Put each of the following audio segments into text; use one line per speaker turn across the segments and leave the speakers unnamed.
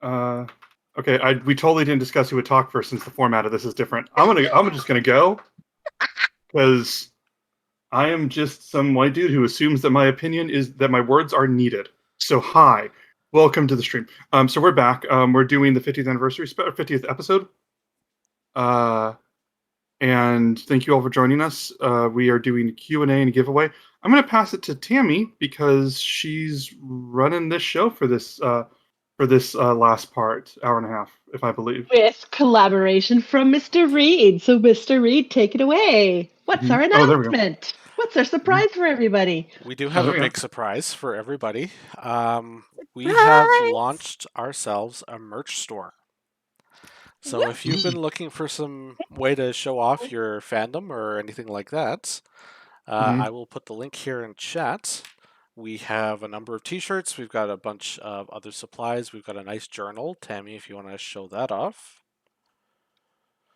Okay, we totally didn't discuss who would talk first since the format of this is different. I'm just gonna go because I am just some white dude who assumes that my opinion is that my words are needed. So hi, welcome to the stream. So we're back. We're doing the 50th anniversary, 50th episode. And thank you all for joining us. We are doing a Q&A and a giveaway. I'm going to pass it to Tammy because she's running this show for this last part, hour and a half, if I believe.
With collaboration from Mr. Reed. So, Mr. Reed, take it away. What's our announcement? What's our surprise for everybody?
We do have a big surprise for everybody. We have launched ourselves a merch store. So if you've been looking for some way to show off your fandom or anything like that, I will put the link here in chat. We have a number of t-shirts. We've got a bunch of other supplies. We've got a nice journal. Tammy, if you want to show that off.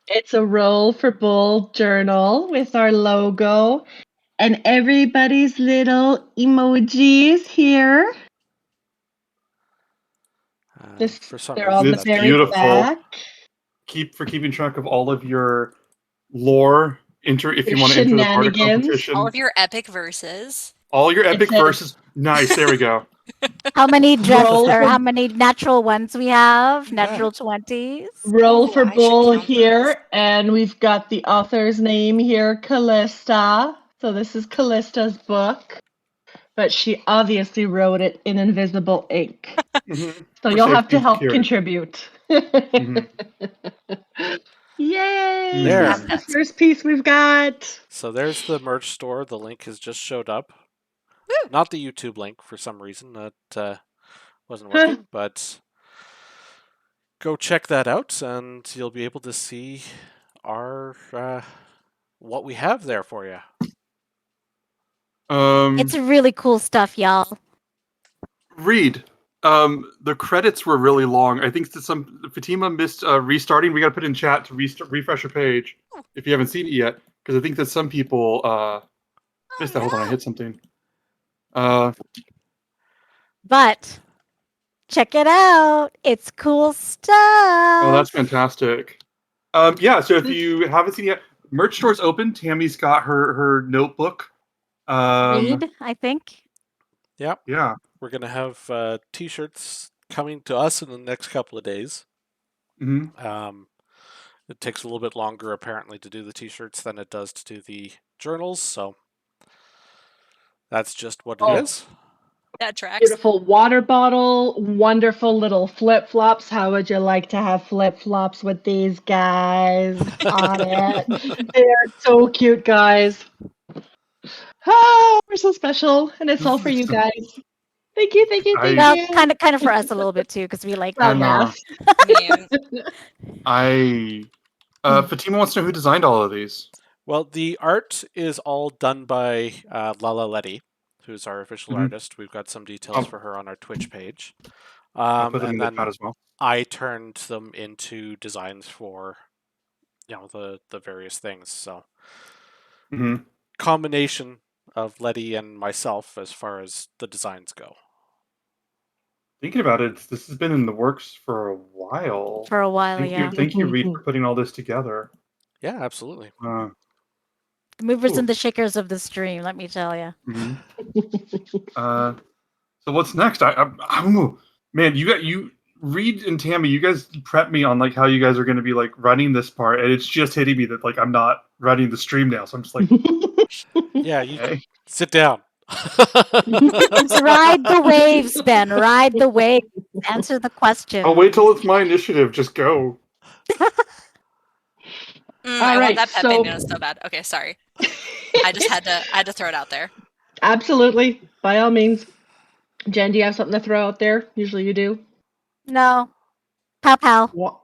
It's a Roll for Bull journal with our logo and everybody's little emojis here.
For some
they're on the very
beautiful.
back.
Keeping track of all of your lore. If you want to enter the part of competition.
All of your epic verses.
All your epic verses. Nice. There we go.
How many how many natural ones we have? Natural 20s.
Roll for Bull here, and we've got the author's name here, Kalista. So this is Kalista's book, but she obviously wrote it in invisible ink. So you'll have to help contribute. Yay! That's the first piece we've got.
So there's the merch store. The link has just showed up. Woo! Not the YouTube link for some reason. That wasn't working, but go check that out and you'll be able to see our what we have there for you.
It's really cool stuff, y'all.
Read. The credits were really long. I think Fatima missed restarting. We got to put in chat to refresh your page if you haven't seen it yet, because I think that some people missed that. Hold on, I hit something.
But check it out. It's cool stuff.
Oh, that's fantastic. Yeah, so if you haven't seen it yet, merch store's open. Tammy's got her notebook.
Read, I think.
Yep.
Yeah.
We're going to have t-shirts coming to us in the next couple of days. It takes a little bit longer, apparently, to do the t-shirts than it does to do the journals, so that's just what it is.
That tracks.
Beautiful water bottle, wonderful little flip-flops. How would you like to have flip-flops with these guys on it? They're so cute, guys. Oh, we're so special, and it's all for you guys. Thank you.
Well, kind of for us a little bit too, because we like
Fatima wants to know who designed all of these.
Well, the art is all done by Lala Letty, who's our official artist. We've got some details for her on our Twitch page.
I'll put them in the chat as well.
I turned them into designs for, the various things. So, combination of Letty and myself as far as the designs go.
Thinking about it, this has been in the works for a while. Thank you, Reed, for putting all this together.
Yeah, absolutely.
The movers and the shakers of the stream, let me tell you.
So what's next? Man, you Reed and Tammy, you guys prep me on like how you guys are going to be like running this part, and it's just hitting me that like I'm not running the stream now. So I'm just like,
yeah, you sit down.
Just ride the waves, Ben. Ride the waves. Answer the question.
I'll wait till it's my initiative. Just go.
I want that pet baby so bad. Okay, sorry. I just had to throw it out there.
Absolutely, by all means. Jen, do you have something to throw out there? Usually you do.
No. Pow.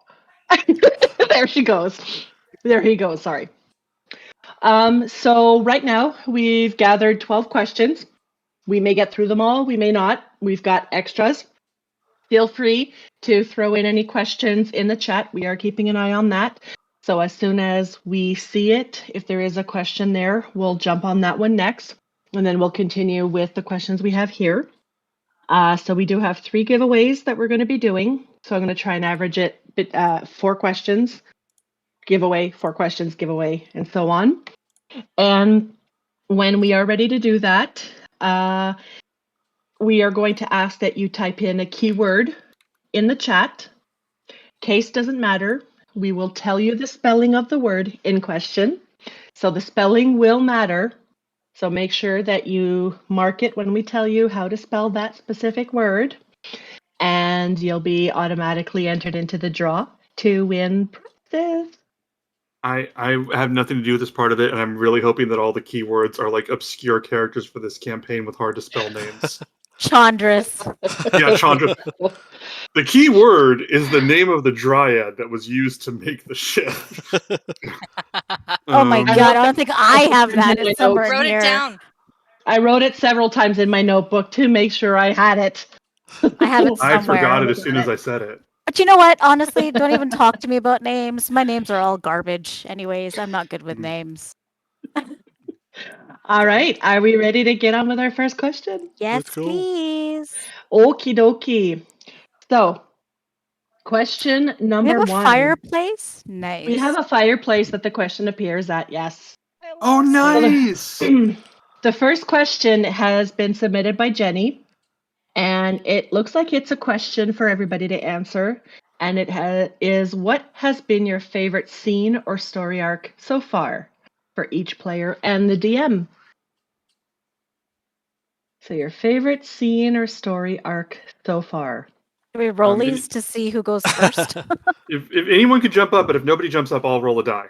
There she goes. There he goes. Sorry. So right now we've gathered 12 questions. We may get through them all. We may not. We've got extras. Feel free to throw in any questions in the chat. We are keeping an eye on that. So as soon as we see it, if there is a question there, we'll jump on that one next. And then we'll continue with the questions we have here. So we do have 3 giveaways that we're going to be doing. So I'm going to try and average it 4 questions, giveaway, 4 questions, giveaway, and so on. And when we are ready to do that, we are going to ask that you type in a keyword in the chat. Case doesn't matter. We will tell you the spelling of the word in question. So the spelling will matter. So make sure that you mark it when we tell you how to spell that specific word. And you'll be automatically entered into the draw to win prizes.
I have nothing to do with this part of it, and I'm really hoping that all the keywords are like obscure characters for this campaign with hard to spell names.
Chandras.
Yeah, Chandra. The key word is the name of the dryad that was used to make the ship.
Oh my
Um,
god, I don't think I have that.
I
It's somewhere in
Wrote
here.
it down.
I wrote it several times in my notebook to make sure I had it.
I have it
I
somewhere.
forgot it as soon as I said it.
But you know what? Honestly, don't even talk to me about names. My names are all garbage. Anyways, I'm not good with names.
All right. Are we ready to get on with our first question?
Yes,
Let's go.
please.
Okie dokie. So, question
We
number
have a
1.
fireplace. Nice.
We have a fireplace that the question appears at, yes.
Oh, nice!
The first question has been submitted by Jenny, and it looks like it's a question for everybody to answer. And it is, what has been your favorite scene or story arc so far for each player and the DM? So your favorite scene or story arc so far.
Do we roll these to see who goes first?
If anyone could jump up, but if nobody jumps up, I'll roll a die.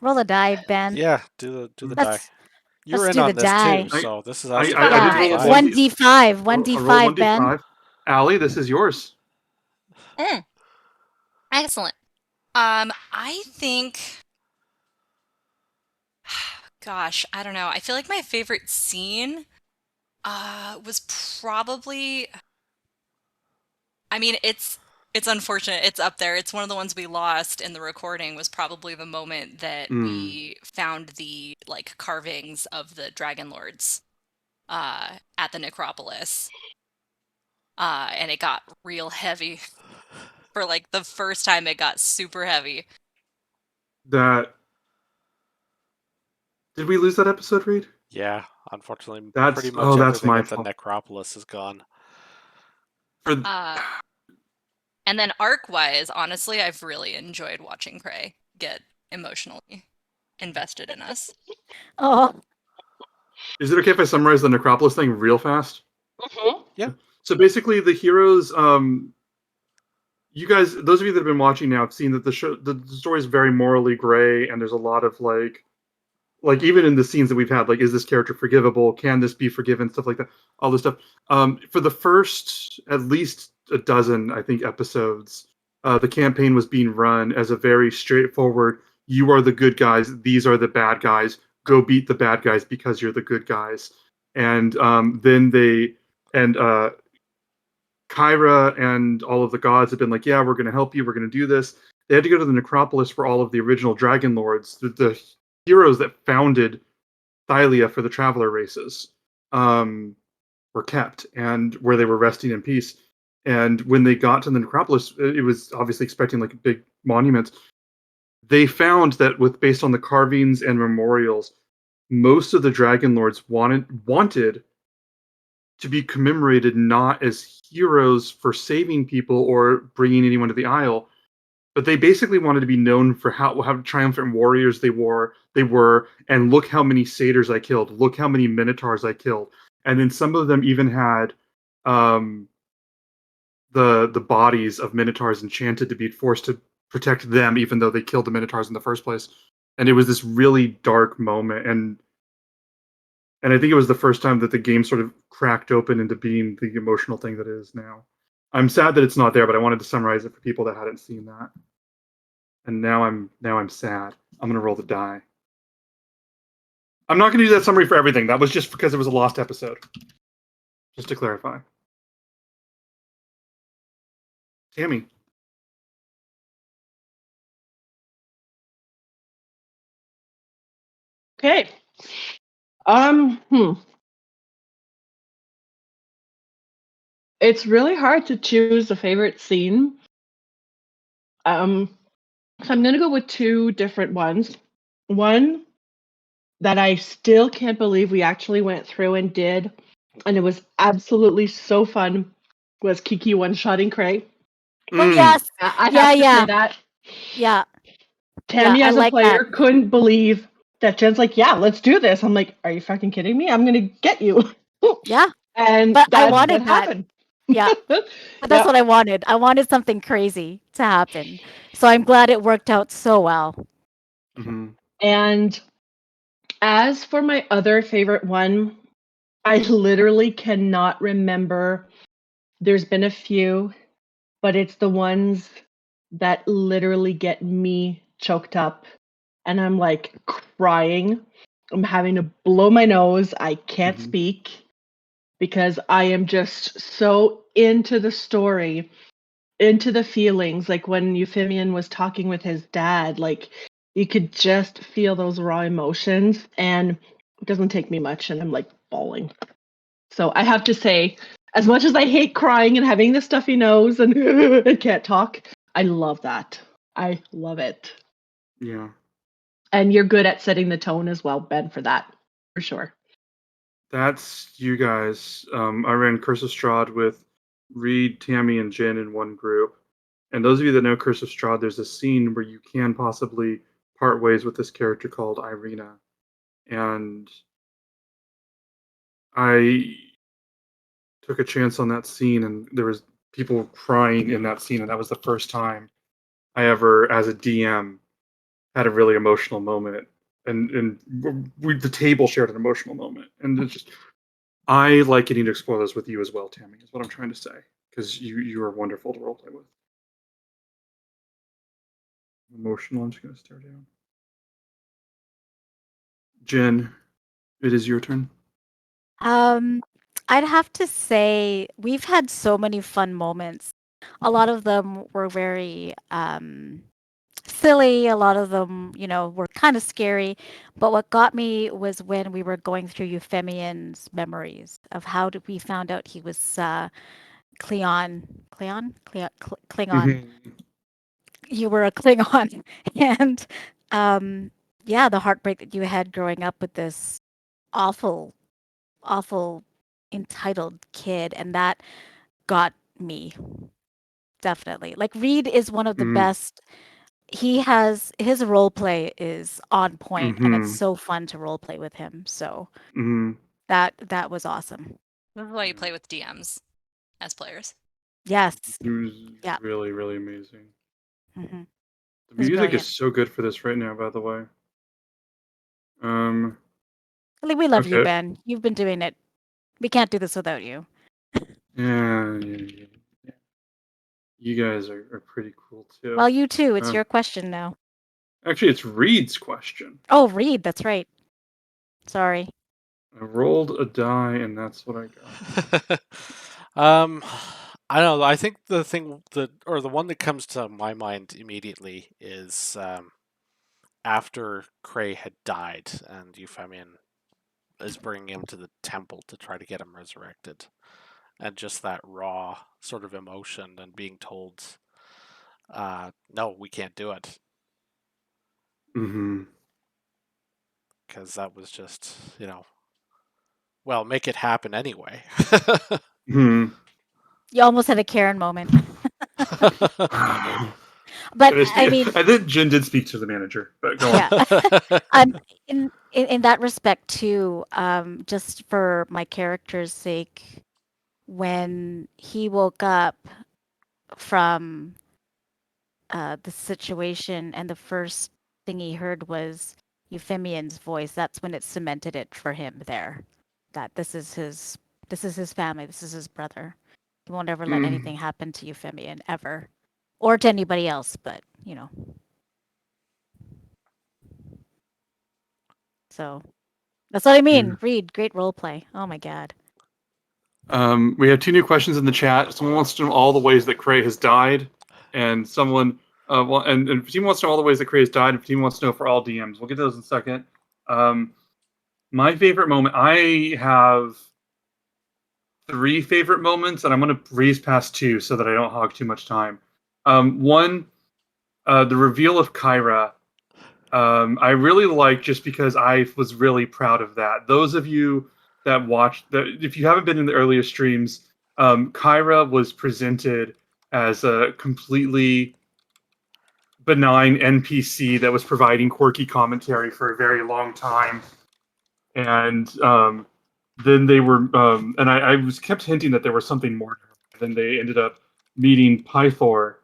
Roll a die, Ben.
Yeah, do the die.
Let's
You're in
do
on
the
this
die.
too, so this is
I
actually
did
Yeah,
roll a
Five.
1d5.
I'll roll
1d5, Ben.
1d5. Allie, this is yours.
Excellent. I think, gosh, I don't know. I feel like my favorite scene was probably, I mean, it's unfortunate. It's up there. It's one of the ones we lost in the recording, was probably the moment that we found the like carvings of the Dragonlords at the necropolis. And it got real heavy. For like the first time, it got super heavy.
Did we lose that episode, Reed?
Yeah, unfortunately,
That's-
pretty much
oh, that's
everything
my
at the
fault.
necropolis is gone.
And then arc-wise, honestly, I've really enjoyed watching Prey get emotionally invested in us.
Oh,
Is it okay if I summarize the necropolis thing real fast?
Yeah.
So basically, the heroes, you guys, those of you that have been watching now, have seen that the story is very morally gray, and there's a lot of like even in the scenes that we've had, like, is this character forgivable? Can this be forgiven? Stuff like that. All this stuff. For the first at least a dozen, I think, episodes, the campaign was being run as a very straightforward: you are the good guys, these are the bad guys. Go beat the bad guys because you're the good guys. And then Kyra and all of the gods have been like, yeah, we're going to help you. We're going to do this. They had to go to the necropolis for all of the original Dragonlords. The heroes that founded Thylia for the Traveler races were kept, and where they were resting in peace. And when they got to the necropolis, it was obviously expecting like a big monument. They found that based on the carvings and memorials, most of the Dragonlords wanted to be commemorated not as heroes for saving people or bringing anyone to the Isle, but they basically wanted to be known for how triumphant warriors they were, and look how many satyrs I killed, look how many minotaurs I killed. And then some of them even had the bodies of minotaurs enchanted to be forced to protect them, even though they killed the minotaurs in the first place. And it was this really dark moment, and I think it was the first time that the game sort of cracked open into being the emotional thing that it is now. I'm sad that it's not there, but I wanted to summarize it for people that hadn't seen that. And now I'm sad. I'm gonna roll the die. I'm not gonna do that summary for everything. That was just because it was a lost episode. Just to clarify. Tammy.
Okay. It's really hard to choose a favorite scene. So I'm gonna go with two different ones. One that I still can't believe we actually went through and did, and it was absolutely so fun, was Kiki one-shotting Cray.
Oh yes.
I
Yeah,
have to say
yeah.
that.
Yeah.
Tammy,
I
as a
like that.
player, couldn't believe that Jen's like, yeah, let's do this. I'm like, are you fucking kidding me? I'm gonna get you.
Yeah.
And
But I
that's what
wanted that.
happened.
Yeah. But that's
Yeah.
what I wanted. I wanted something crazy to happen. So I'm glad it worked out so well.
Mm-hmm.
And as for my other favorite one, I literally cannot remember. There's been a few, but it's the ones that literally get me choked up. And I'm like crying. I'm having to blow my nose. I can't
Mhm.
speak because I am just so into the story, into the feelings. Like when Euphemian was talking with his dad, like you could just feel those raw emotions. And it doesn't take me much, and I'm like bawling. So I have to say, as much as I hate crying and having the stuffy nose and I can't talk, I love that. I love it.
Yeah.
And you're good at setting the tone as well, Ben, for that, for sure.
That's you guys. I ran Curse of Strahd with Reed, Tammy, and Jen in one group. And those of you that know Curse of Strahd, there's a scene where you can possibly part ways with this character called Irina. And I took a chance on that scene, and there was people crying in that scene, and that was the first time I ever, as a DM, had a really emotional moment. And the table shared an emotional moment. And it's just, I like getting to explore those with you as well, Tammy, is what I'm trying to say. Because you are wonderful to roleplay with. Emotional, I'm just going to stare down. Jen, it is your turn.
I'd have to say we've had so many fun moments. A lot of them were very silly. A lot of them, were kind of scary. But what got me was when we were going through Euphemian's memories of how did we found out he was Klingon.
Mm-hmm.
You were a Klingon, and yeah, the heartbreak that you had growing up with this awful, awful entitled kid, and that got me definitely. Like Reed is one of the
Mm-hmm.
best. He has his role play is on point, and it's
Mm-hmm.
so fun to role play with him. So
Mm-hmm.
that was awesome.
This is why you play with DMs as players.
Yes,
It was
yeah,
really, really amazing.
hmm
The
it was
music is
brilliant.
so good for this right now, by the way.
Really, we love you,
Okay.
Ben. You've been doing it. We can't do this without you.
Yeah. You guys are pretty cool too.
Well, you too. It's
Uh,
your question now.
Actually, it's Reed's question.
Oh, Reed, that's right. Sorry.
I rolled a die, and that's what I got.
I don't know. I think the thing the one that comes to my mind immediately is after Cray had died and Euphemian is bringing him to the temple to try to get him resurrected, and just that raw sort of emotion and being told, "No, we can't do it,"
Mm-hmm.
because that was just well, make it happen anyway.
Hmm.
You almost had a Karen moment. But I mean,
I think Jen did speak to the manager, but go
yeah.
on.
In that respect too, just for my character's sake, when he woke up from the situation and the first thing he heard was Euphemian's voice, that's when it cemented it for him there. That this is his family, this is his brother. He won't ever let
Mm.
anything happen to Euphemian ever. Or to anybody else, but so that's what I
Yeah.
mean. Read, great role play. Oh my god.
We have two new questions in the chat. Someone wants to know all the ways that Cray has died, and someone and Fatima wants to know all the ways that Cray has died, and Fatima wants to know for all DMs. We'll get to those in a second. My favorite moment, I have 3 favorite moments, and I'm going to breeze past 2 so that I don't hog too much time. One, the reveal of Kyra. I really like just because I was really proud of that. Those of you that watched, if you haven't been in the earlier streams, Kyra was presented as a completely benign NPC that was providing quirky commentary for a very long time, and then they were, and I was kept hinting that there was something more to her. Then they ended up meeting Pythor,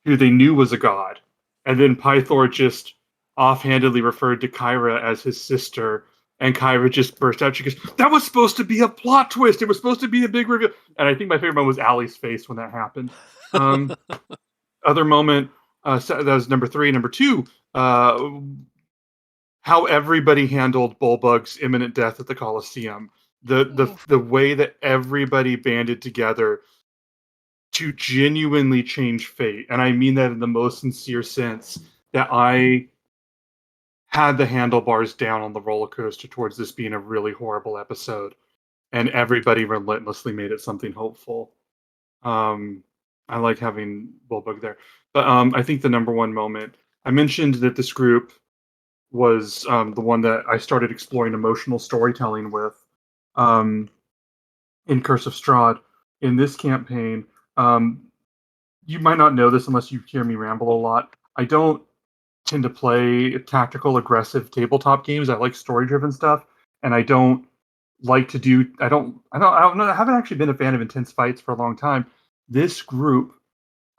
who they knew was a god, and then Pythor just offhandedly referred to Kyra as his sister, and Kyra just burst out. She goes, "That was supposed to be a plot twist. It was supposed to be a big reveal." And I think my favorite moment was Allie's face when that happened. Other moment, that was number 3. Number 2, how everybody handled Bullbug's imminent death at the Coliseum. The way that everybody banded together to genuinely change fate, and I mean that in the most sincere sense, that I had the handlebars down on the roller coaster towards this being a really horrible episode, and everybody relentlessly made it something hopeful. I like having Bullbug there, but I think the number one moment, I mentioned that this group was the one that I started exploring emotional storytelling with in Curse of Strahd. In this campaign, you might not know this unless you hear me ramble a lot. I don't tend to play tactical, aggressive tabletop games. I like story-driven stuff, and I don't like to do. I haven't actually been a fan of intense fights for a long time. This group,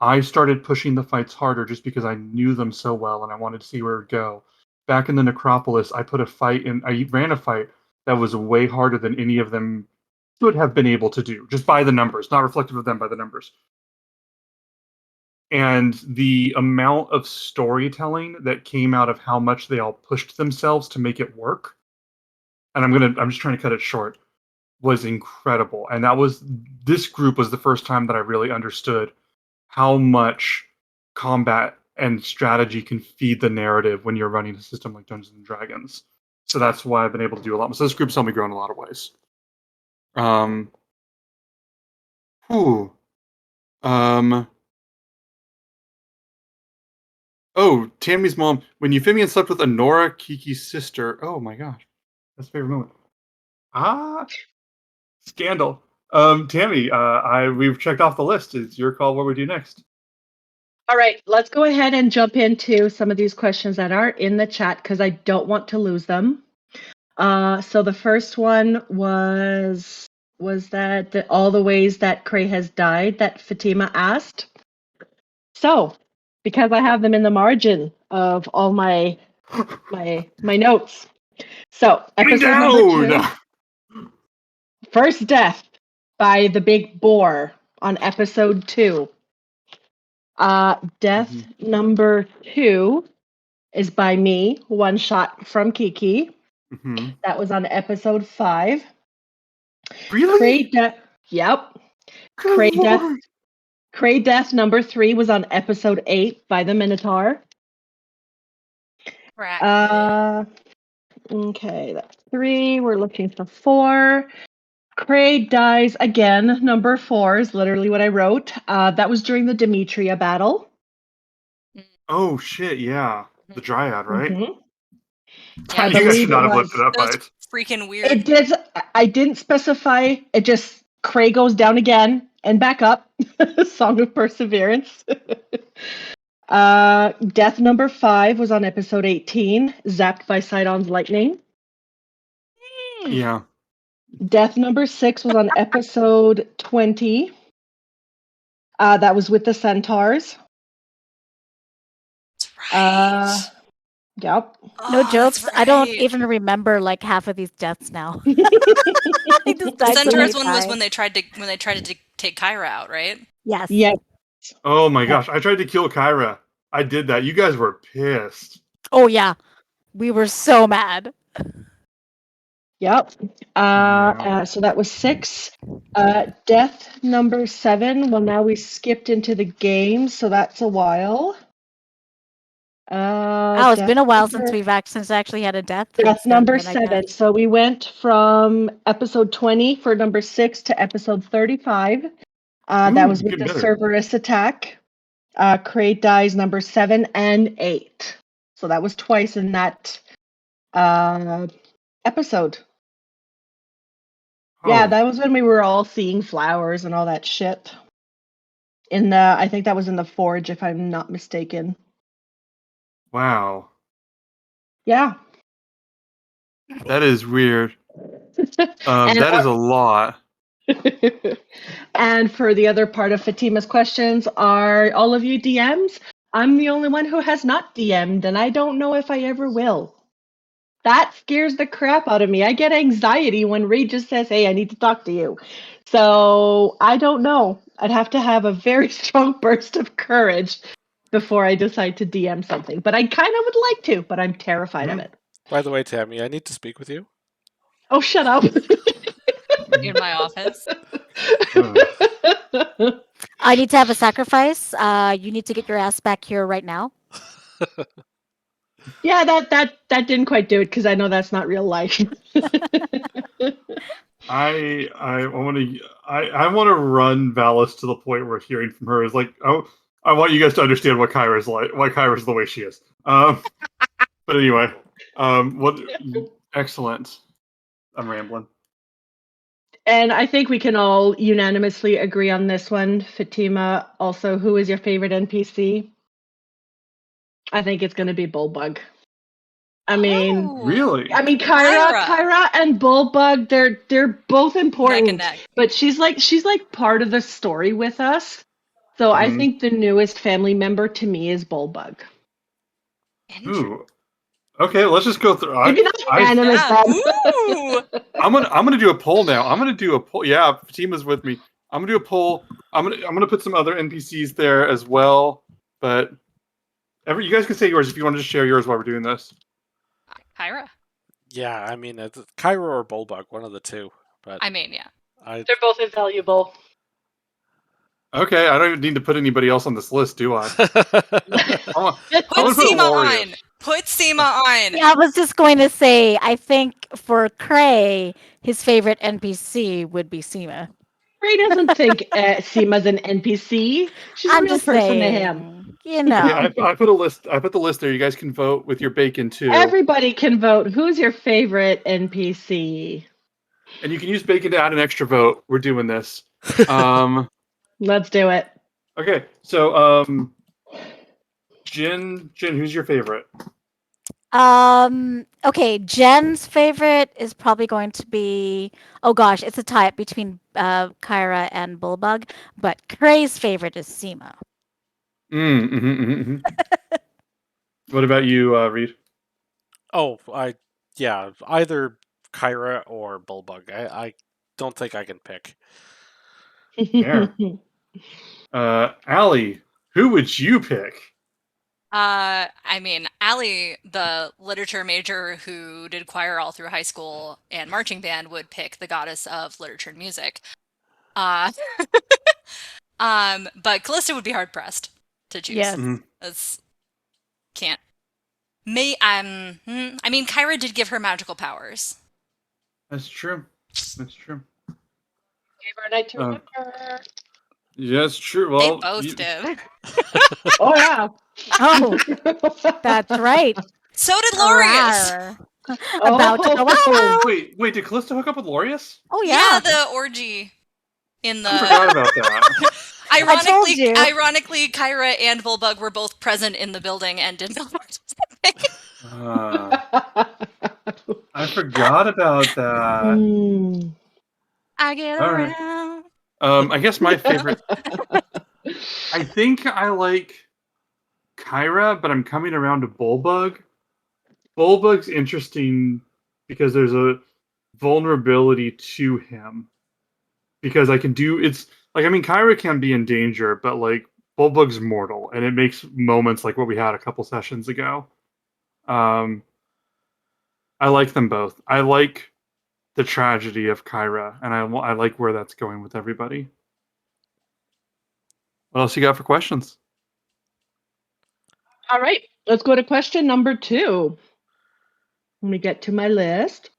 I started pushing the fights harder just because I knew them so well, and I wanted to see where it would go. Back in the Necropolis, I put a fight in. I ran a fight that was way harder than any of them should have been able to do, just by the numbers, not reflective of them, by the numbers. And the amount of storytelling that came out of how much they all pushed themselves to make it work, and I'm just trying to cut it short, was incredible. And this group was the first time that I really understood how much combat and strategy can feed the narrative when you're running a system like Dungeons and Dragons. So that's why I've been able to do a lot more. So this group's helped me grow in a lot of ways. Oh, Tammy's mom. When Euphemian slept with Honora, Kiki's sister. Oh my gosh. That's a favorite moment. Scandal. Tammy, we've checked off the list. It's your call what we do next.
All right, let's go ahead and jump into some of these questions that are in the chat because I don't want to lose them. So the first one was that all the ways that Cray has died that Fatima asked. So, because I have them in the margin of all my notes. So, episode number 2. First death by the big boar on episode 2. Death number 2 is by me, one shot from Kiki. That was on episode 5.
Really?
Yep.
Good
Cray death number 3 was on episode 8 by the Minotaur.
Right.
Okay, that's 3. We're looking for 4. Cray dies again. Number 4 is literally what I wrote. That was during the Demetria battle.
Oh shit! Yeah, the Dryad, right?
Yeah,
you guys should not have lifted up by it.
Freaking weird.
It did. I didn't specify. It just Cray goes down again and back up. Song of Perseverance. Death number 5 was on episode 18, zapped by Sidon's lightning.
Yeah.
Death number 6 was on episode 20. That was with the centaurs.
That's right.
Yep.
No
Oh,
jokes.
that's
I don't
right.
even remember like half of these deaths now. I just
The
died so many
Centaurs one was
times.
when they tried to take Kyra out, right?
Yes.
Yeah.
Oh my gosh! I tried to kill Kyra. I did that. You guys were pissed.
Oh yeah, we were so mad.
Yep. So that was 6. Death number 7. Well, now we skipped into the game, so that's a while.
Oh, it's been a while since since actually had a death.
That's
then,
number
I
7.
guess.
So we went from episode 20 for number 6 to episode 35. That was with
getting
the
better.
Cerberus attack. Crate dies number 7 and 8. So that was twice in that episode. Yeah,
Oh,
that was when we were all seeing flowers and all that shit. I think that was in the Forge, if I'm not mistaken.
wow.
Yeah.
That is weird.
And
That is a lot.
and for the other part of Fatima's questions, are all of you DMs? I'm the only one who has not DM'd, and I don't know if I ever will. That scares the crap out of me. I get anxiety when Reed just says, "Hey, I need to talk to you." So I don't know. I'd have to have a very strong burst of courage before I decide to DM something. But I kind of would like to, but I'm terrified of it.
By the way, Tammy, I need to speak with you.
Oh, shut up.
In my office.
I need to have a sacrifice. You need to get your ass back here right now.
Yeah, that didn't quite do it because I know that's not real life.
I want to run Valis to the point where hearing from her is like, oh, I want you guys to understand what Kyra's like, why Kyra's the way she is. But anyway, what excellent. I'm rambling.
And I think we can all unanimously agree on this one. Fatima, also, who is your favorite NPC? I think it's going to be Bullbug. I mean,
Oh,
Really?
Kyra and Bullbug, they're both important,
neck and neck.
but she's like part of the story with us. So I
Mhm.
think the newest family member to me is Bullbug.
Ooh. Okay, let's just go through.
Maybe not unanimous
Yeah.
then.
Ooh.
I'm gonna do a poll now. I'm gonna do a poll. Yeah, Fatima's with me. I'm gonna do a poll. I'm gonna put some other NPCs there as well. But you guys can say yours if you want to just share yours while we're doing this.
Kyra.
Yeah, I mean, it's Kyra or Bulbug, one of the two. But
I mean, yeah.
They're both invaluable.
Okay, I don't even need to put anybody else on this list, do I? I
Put
wanna put
Seema
Laureus.
on. Put Seema on.
Yeah, I was just going to say, I think for Cray, his favorite NPC would be Seema.
Ray doesn't think Seema's an NPC. She's a
I'm
real
just
person to him.
saying, you know.
Yeah, I put a list. I put the list there. You guys can vote with your bacon too,
Everybody can vote. Who's your favorite NPC?
and you can use bacon to add an extra vote. We're doing this.
Let's do it.
Okay, so Jin, who's your favorite?
Okay, Jen's favorite is probably going to be, oh gosh, it's a tie between Kyra and Bullbug, but Cray's favorite is Seema.
What about you, Reed?
Oh, either Kyra or Bulbug. I don't think I can pick.
Fair. Allie, who would you pick?
I mean, Allie, the literature major who did choir all through high school and marching band, would pick the goddess of literature and music. But Kalista would be hard pressed to choose.
Yes.
That's can't. I mean, Kyra did give her magical powers.
That's true. That's true.
Gave her a night to remember.
Yeah, it's true.
They
Well,
both did.
Oh yeah.
Oh, that's right.
So did Laureus.
Rawr. About to go
Oh.
out.
Wait, did Kalista hook up with Laureus?
Oh
Yeah,
yeah.
the orgy in
I forgot
the.
about that.
told you.
Ironically, Kyra and Bullbug were both present in the building and did not participate.
I forgot about that.
I get
All right.
around.
I guess my favorite. I think I like Kyra, but I'm coming around to Bullbug. Bullbug's interesting because there's a vulnerability to him. Because I can do it's like I mean Kyra can be in danger, but like Bullbug's mortal, and it makes moments like what we had a couple sessions ago. I like them both. I like the tragedy of Kyra, and I like where that's going with everybody. What else you got for questions?
All right, let's go to question number 2. Let me get to my list.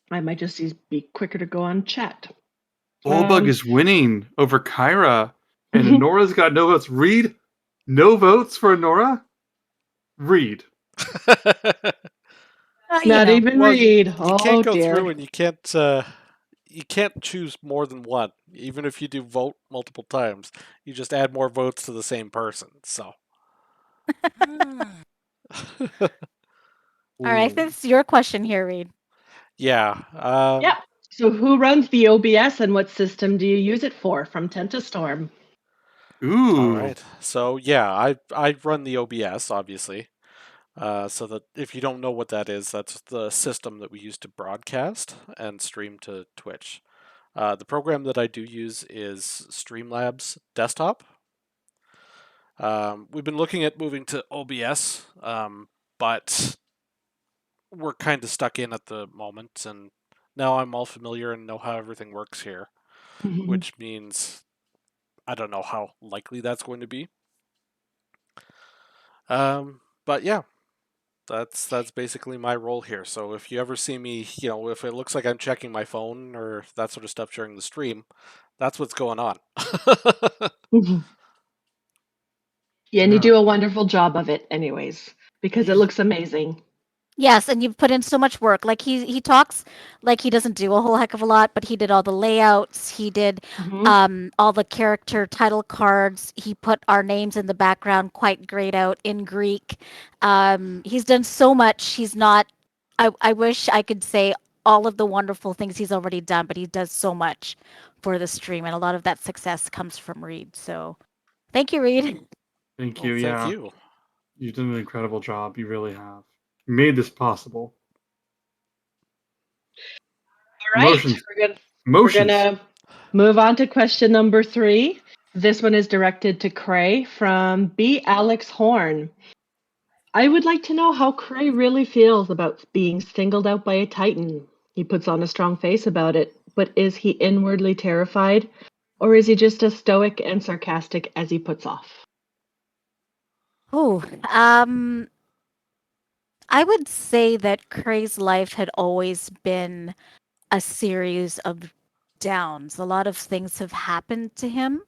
I might just be quicker to go on chat.
Bullbug is winning over Kyra, and Nora's got no votes. Reed, no votes for Nora? Reed.
Not even
Well,
Reed.
you
Oh
can't go
dear.
through and you can't choose more than one. Even if you do vote multiple times, you just add more votes to the same person. So.
All right, that's your question here, Reed.
Yeah.
Yeah. So who runs the OBS and what system do you use it for from Storm?
Ooh.
All right. So yeah, I run the OBS obviously. So that if you don't know what that is, that's the system that we use to broadcast and stream to Twitch. The program that I do use is Streamlabs Desktop. We've been looking at moving to OBS, but we're kind of stuck in at the moment, and now I'm all familiar and know how everything works here, which means I don't know how likely that's going to be. But yeah, that's basically my role here. So if you ever see me, if it looks like I'm checking my phone or that sort of stuff during the stream, that's what's going on.
Yeah, and you do a wonderful job of it anyways, because it looks amazing.
Yes, and you've put in so much work. Like he talks like he doesn't do a whole heck of a lot, but he did all the layouts. He did all the character title cards. He put our names in the background quite grayed out in Greek. He's done so much. He's not. I wish I could say all of the wonderful things he's already done, but he does so much for the stream, and a lot of that success comes from Reed. So, thank you, Reed.
Thank you.
Well, thank you.
You've done an incredible job. You really have. You made this possible.
All right.
Emotions.
We're gonna move on to question number 3. This one is directed to Cray from B. Alex Horn. I would like to know how Cray really feels about being singled out by a Titan. He puts on a strong face about it, but is he inwardly terrified, or is he just as stoic and sarcastic as he puts off?
Oh, I would say that Cray's life had always been a series of downs. A lot of things have happened to him.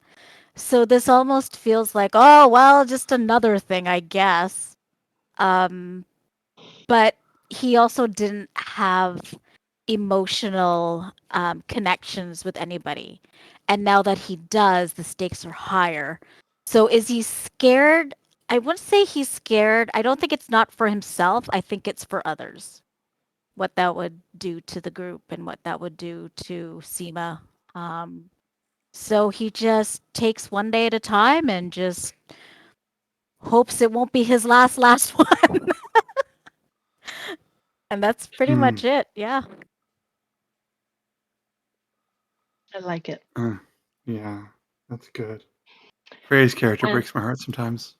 So this almost feels like, oh, well, just another thing, I guess. But he also didn't have emotional connections with anybody. And now that he does, the stakes are higher. So is he scared? I wouldn't say he's scared. I don't think it's not for himself. I think it's for others. What that would do to the group and what that would do to Seema. So he just takes one day at a time and just hopes it won't be his last one. And that's pretty much it. Yeah.
I like it.
Yeah, that's good. Cray's character breaks my heart sometimes.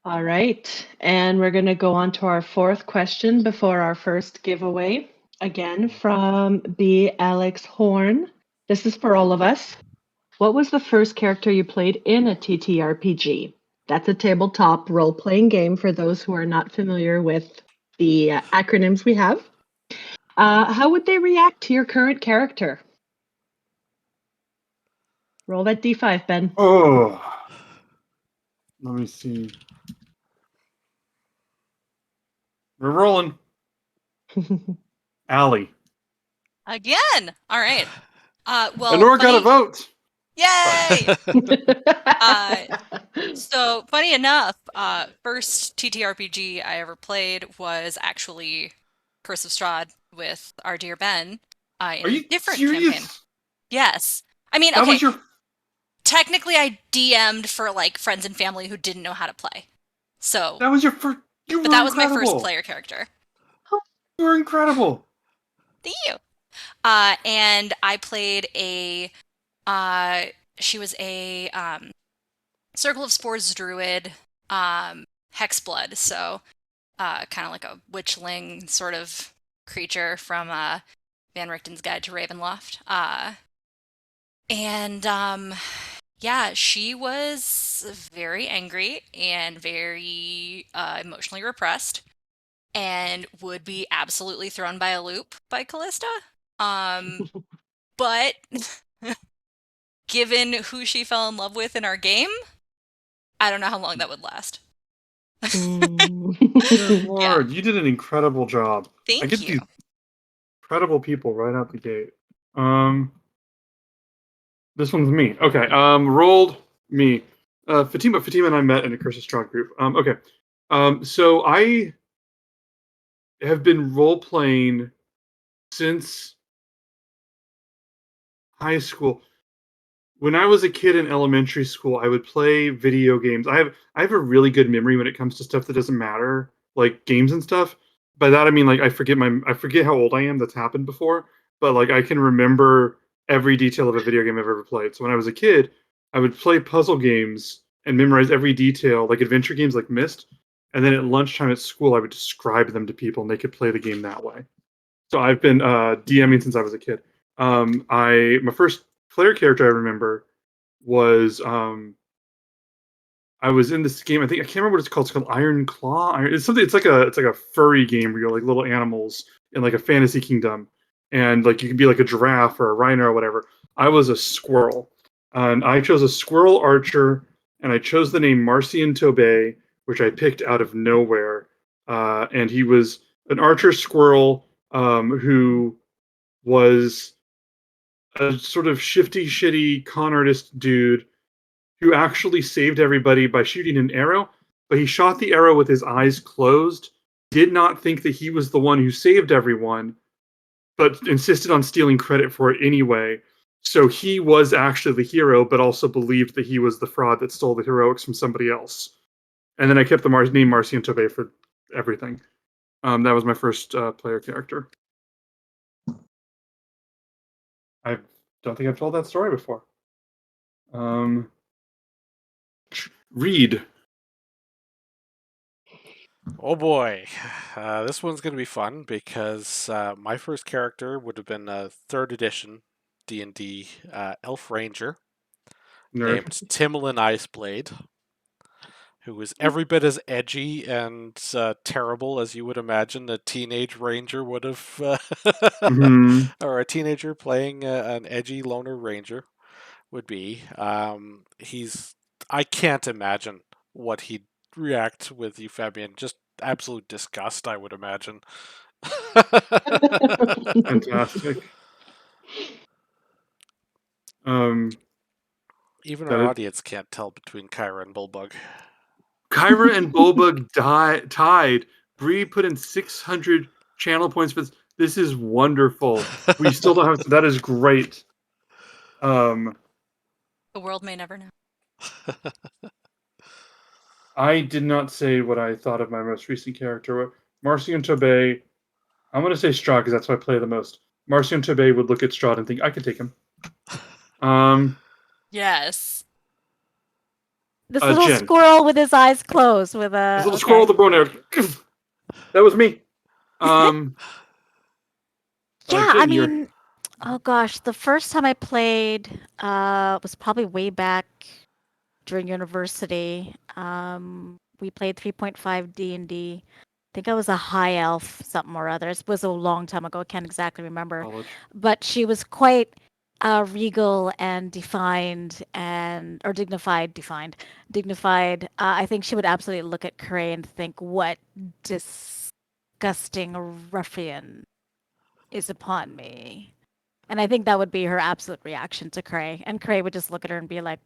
All right. And we're going to go on to our 4th question before our first giveaway. Again, from B. Alex Horn. This is for all of us. What was the first character you played in a TTRPG? That's a tabletop role-playing game for those who are not familiar with the acronyms we have. How would they react to your current character? Roll that D5, Ben.
Oh. Let me see. We're rolling. Allie.
Again. All right. Well,
Nora got a vote.
Yay! So funny enough, first TTRPG I ever played was actually Curse of Strahd with our dear Ben. In
Are you
a different
serious?
campaign. Yes. I mean,
That
okay.
was your...
Technically, I DM'd for like friends and family who didn't know how to play. So
That was your first...
but that was my first player character.
You were incredible.
Thank you. And I played she was a Circle of Spores druid, hexblood, so kind of like a witchling sort of creature from Van Richten's Guide to Ravenloft. And yeah, she was was very angry and very emotionally repressed, and would be absolutely thrown by a loop by Kalista. But given who she fell in love with in our game, I don't know how long that would last.
Good Lord, you did an incredible job. I
Thank
get
you.
these incredible people right out the gate. This one's me. Okay. Rolled me. Fatima and I met in a Curse of Strahd group. Okay. So I have been role playing since high school. When I was a kid in elementary school, I would play video games. I have a really good memory when it comes to stuff that doesn't matter, like games and stuff. By that I mean like I forget how old I am. That's happened before, but like I can remember every detail of a video game I've ever played. So when I was a kid, I would play puzzle games and memorize every detail, like adventure games like Myst. And then at lunchtime at school, I would describe them to people, and they could play the game that way. So I've been DMing since I was a kid. My first player character I remember was I was in this game. I can't remember what it's called. It's called Iron Claw. It's something. It's like a furry game where you're like little animals in like a fantasy kingdom, and like you can be like a giraffe or a rhino or whatever. I was a squirrel, and I chose a squirrel archer, and I chose the name Marcian Tobey, which I picked out of nowhere. And he was an archer squirrel who was a sort of shifty, shitty con artist dude who actually saved everybody by shooting an arrow, but he shot the arrow with his eyes closed, did not think that he was the one who saved everyone, but insisted on stealing credit for it anyway. So he was actually the hero, but also believed that he was the fraud that stole the heroics from somebody else. And then I kept the name Marcian Tobey for everything. That was my first player character. I don't think I've told that story before. Read.
Oh boy, this one's going to be fun because my first character would have been a 3rd edition D&D Elf Ranger
Nerd.
named Timlin Iceblade, who was every bit as edgy and terrible as you would imagine a teenage ranger would have,
Mm-hmm.
or a teenager playing an edgy loner ranger would be. I can't imagine what he'd react with you, Fabian. Just absolute disgust, I would imagine.
Fantastic.
Even
that
our
is-
audience can't tell between Kyra and Bullbug.
Kyra and Bulbug tied. Bree put in 600 channel points for this. This is wonderful. We still don't have. That is great.
The world may never know.
I did not say what I thought of my most recent character. Marcian Tobey. I'm going to say Strahd because that's who I play the most. Marcian Tobey would look at Strahd and think, I could take him.
Yes.
This little
Jen.
squirrel with his eyes closed with a
This little squirrel with the bow and arrow. That was me.
Yeah,
Jen,
I mean, oh gosh, the first time I played was probably way back during university. We played 3.5 D&D. I think I was a high elf, something or other. It was a long time ago. I can't exactly remember.
college.
But she was quite regal and defined or dignified. I think she would absolutely look at Cray and think, what disgusting ruffian is upon me. And I think that would be her absolute reaction to Cray. And Cray would just look at her and be like,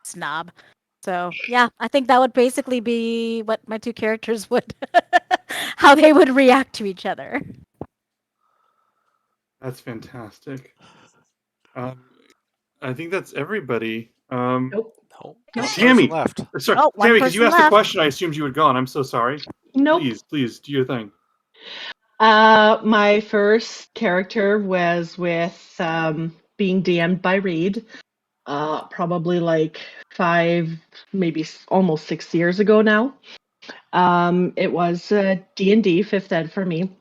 snob. So yeah, I think that would basically be what my two characters would, how they would react to each other.
That's fantastic. I think that's everybody.
Nope.
No,
Nope.
one
Tammy.
person left.
Sorry,
Oh, one
Tammy, because you
person
asked the
left.
question, I assumed you had gone. I'm so sorry.
Nope.
Please, do your thing.
My first character was with being DM'd by Reed, probably like 5, maybe almost 6 years ago now. It was D&D 5th Ed for me,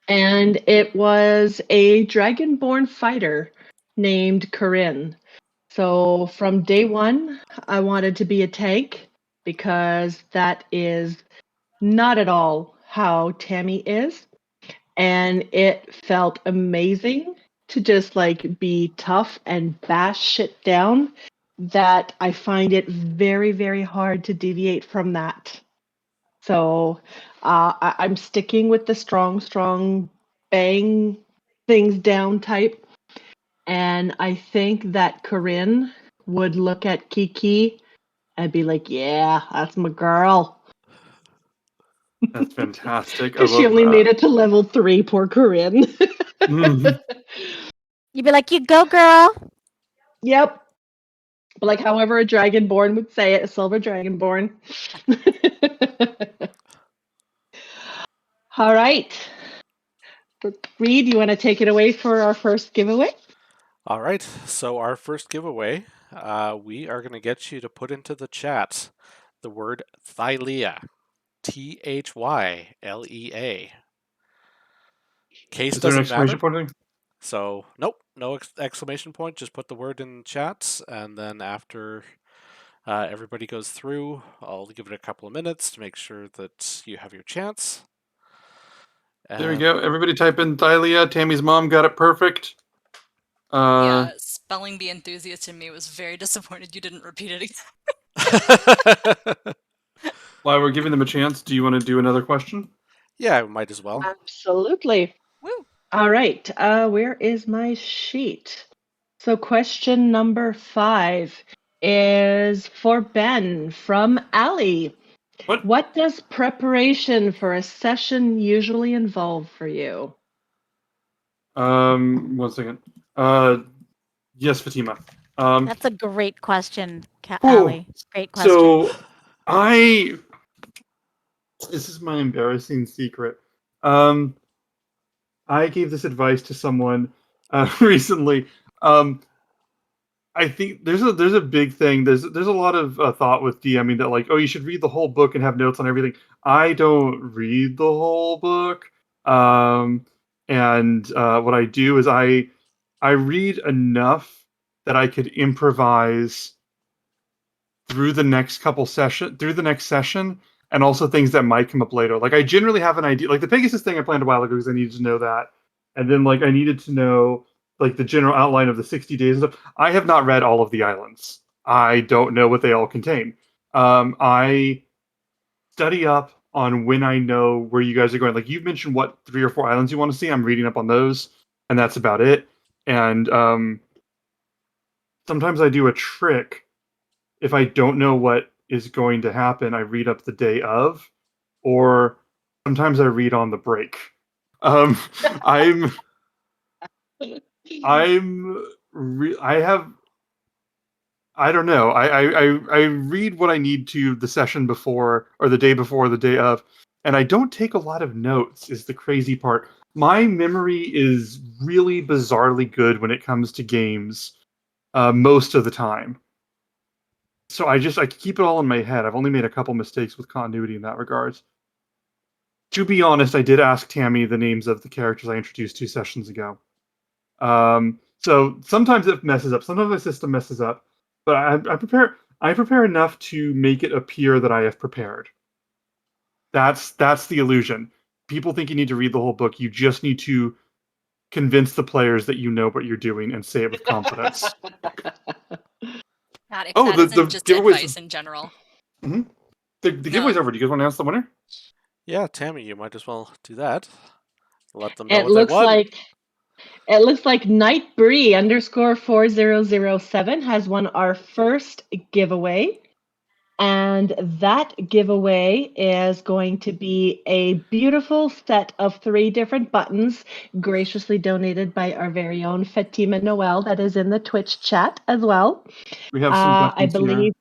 and it was a dragonborn fighter named Corinne. So from day one, I wanted to be a tank because that is not at all how Tammy is. And it felt amazing to just like be tough and bash shit down, that I find it very, very hard to deviate from that. So I'm sticking with the strong, bang things down type. And I think that Corinne would look at Kiki and be like, yeah, that's my girl.
That's fantastic. I
Because she
love
only made
that.
it to level 3, poor Corinne.
Mhm.
You'd be like, you go, girl.
Yep. But like however a dragonborn would say it, a silver dragonborn. All right. Reed, you want to take it away for our first giveaway?
All right, so our first giveaway, we are going to get you to put into the chat the word Thylea, Thyleaa. Case
Is there an
doesn't
exclamation
matter,
point? Thing?
so nope, no exclamation point. Just put the word in chat, and then after everybody goes through, I'll give it a couple of minutes to make sure that you have your chance.
There we go. Everybody type in Thylia. Tammy's mom got it perfect.
Yeah, spelling bee enthusiast in me was very disappointed you didn't repeat it again.
While we're giving them a chance, do you want to do another question?
Yeah, might as well.
Absolutely.
Woo!
All right. Where is my sheet? So question number 5 is for Ben from Ali. What does preparation for a session usually involve for you?
1 second. Yes, Fatima.
That's a great question,
Ooh,
Ali. Great question.
So this is my embarrassing secret. I gave this advice to someone recently. I think there's a big thing. There's a lot of thought with DMing that like, oh, you should read the whole book and have notes on everything. I don't read the whole book, and what I do is I read enough that I could improvise through the next session, and also things that might come up later. Like I generally have an idea. Like the Pegasus thing I planned a while ago because I needed to know that, and then like I needed to know like the general outline of the 60 days and stuff. I have not read all of the islands. I don't know what they all contain. I study up on when I know where you guys are going. Like you've mentioned what 3 or 4 islands you want to see. I'm reading up on those, and that's about it. And sometimes I do a trick. If I don't know what is going to happen, I read up the day of, or sometimes I read on the break. Um, I'm I have I don't know. I read what I need to the session before or the day before the day of, and I don't take a lot of notes. Is the crazy part. My memory is really bizarrely good when it comes to games, most of the time. So I keep it all in my head. I've only made a couple mistakes with continuity in that regard. To be honest, I did ask Tammy the names of the characters I introduced 2 sessions ago. So sometimes it messes up. Sometimes my system messes up, but I prepare enough to make it appear that I have prepared. That's the illusion. People think you need to read the whole book. You just need to convince the players that you know what you're doing and say it with confidence.
God, if
Oh,
that
the
isn't just
giveaways.
advice in general.
Mm-hmm. The giveaway's over. Do you guys want to announce the winner?
Yeah, Tammy, you might as well do that. Let them know
It
what they
looks
won.
like Nightbree _4007 has won our first giveaway. And that giveaway is going to be a beautiful set of 3 different buttons, graciously donated by our very own Fatima Noel, that is in the Twitch chat as well.
We have some buttons
I believe
here.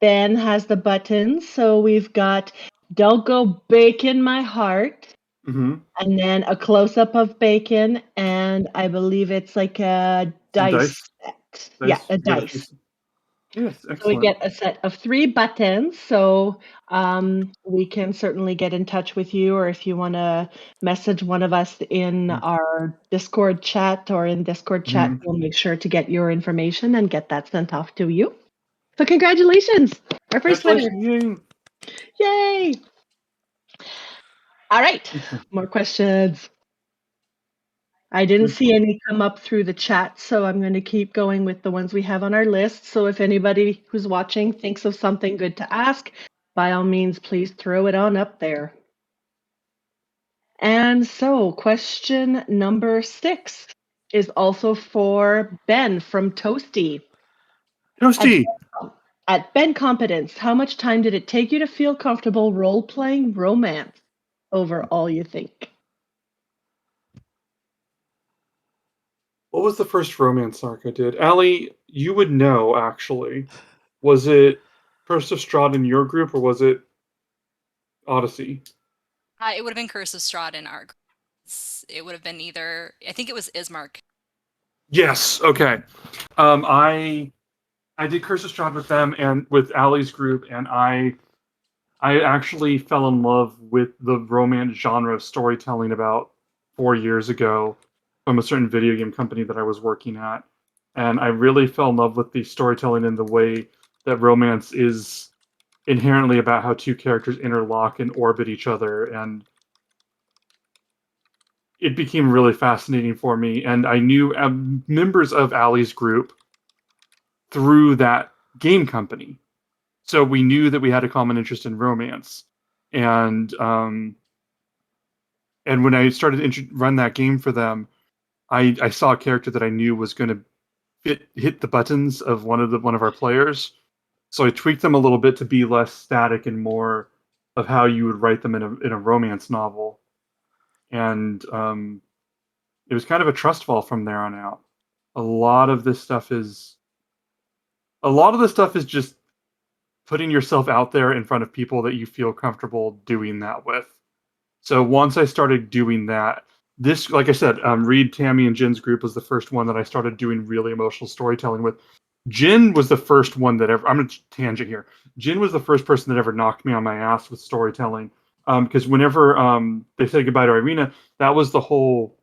Ben has the buttons. So we've got Don't Go Bacon My Heart,
Mm-hmm.
and then a close-up of bacon, and I believe it's like a dice set. Yeah,
Dice.
a
You got
dice.
Yes,
So we
excellent.
get a set of 3 buttons. So we can certainly get in touch with you, or if you want to message one of us in our Discord chat or in Discord chat, we'll make sure to get your information and get that sent off to you. So congratulations! Our first winner.
Congratulations.
Yay! All right,
Yay.
more questions. I didn't see any come up through the chat, so I'm going to keep going with the ones we have on our list. So if anybody who's watching thinks of something good to ask, by all means, please throw it on up there. And so question number 6 is also for Ben from Toasty.
Toasty.
At Ben Competence, how much time did it take you to feel comfortable role-playing romance over All You Think?
What was the first romance arc I did? Allie, you would know, actually. Was it Curse of Strahd in your group, or was it Odyssey?
It would have been Curse of Strahd in our group. It would have been either, I think it was Ismark.
Yes, okay. I did Curse of Strahd with them and with Allie's group, and I actually fell in love with the romance genre of storytelling about 4 years ago from a certain video game company that I was working at. And I really fell in love with the storytelling and the way that romance is inherently about how two characters interlock and orbit each other. And it became really fascinating for me. And I knew members of Allie's group through that game company. So we knew that we had a common interest in romance. And when I started to run that game for them, I saw a character that I knew was going to hit the buttons of one of our players. So I tweaked them a little bit to be less static and more of how you would write them in a romance novel. And it was kind of a trust fall from there on out. A lot of this stuff is just putting yourself out there in front of people that you feel comfortable doing that with. So once I started doing that, this, like I said, Reed, Tammy, and Jin's group was the first one that I started doing really emotional storytelling with. Jin was the first one that ever. I'm going to tangent here. Jin was the first person that ever knocked me on my ass with storytelling. Because whenever they said goodbye to Irina, that was the whole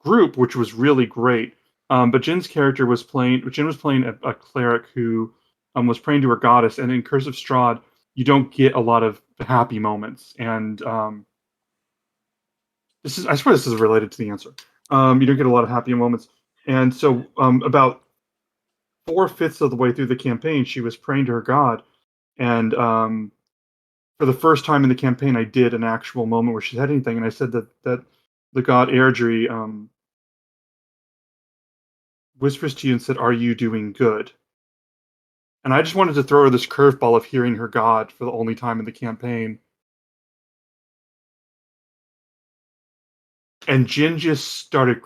group, which was really great. But Jin's character was playing. Jin was playing a cleric who was praying to her goddess, and in Curse of Strahd, you don't get a lot of happy moments. And I swear this is related to the answer. You don't get a lot of happy moments. And so about 4/5 of the way through the campaign, she was praying to her god. And for the first time in the campaign, I did an actual moment where she said anything. And I said that the god Airdrie whispers to you and said, "Are you doing good?" And I just wanted to throw her this curveball of hearing her god for the only time in the campaign. And Jin just started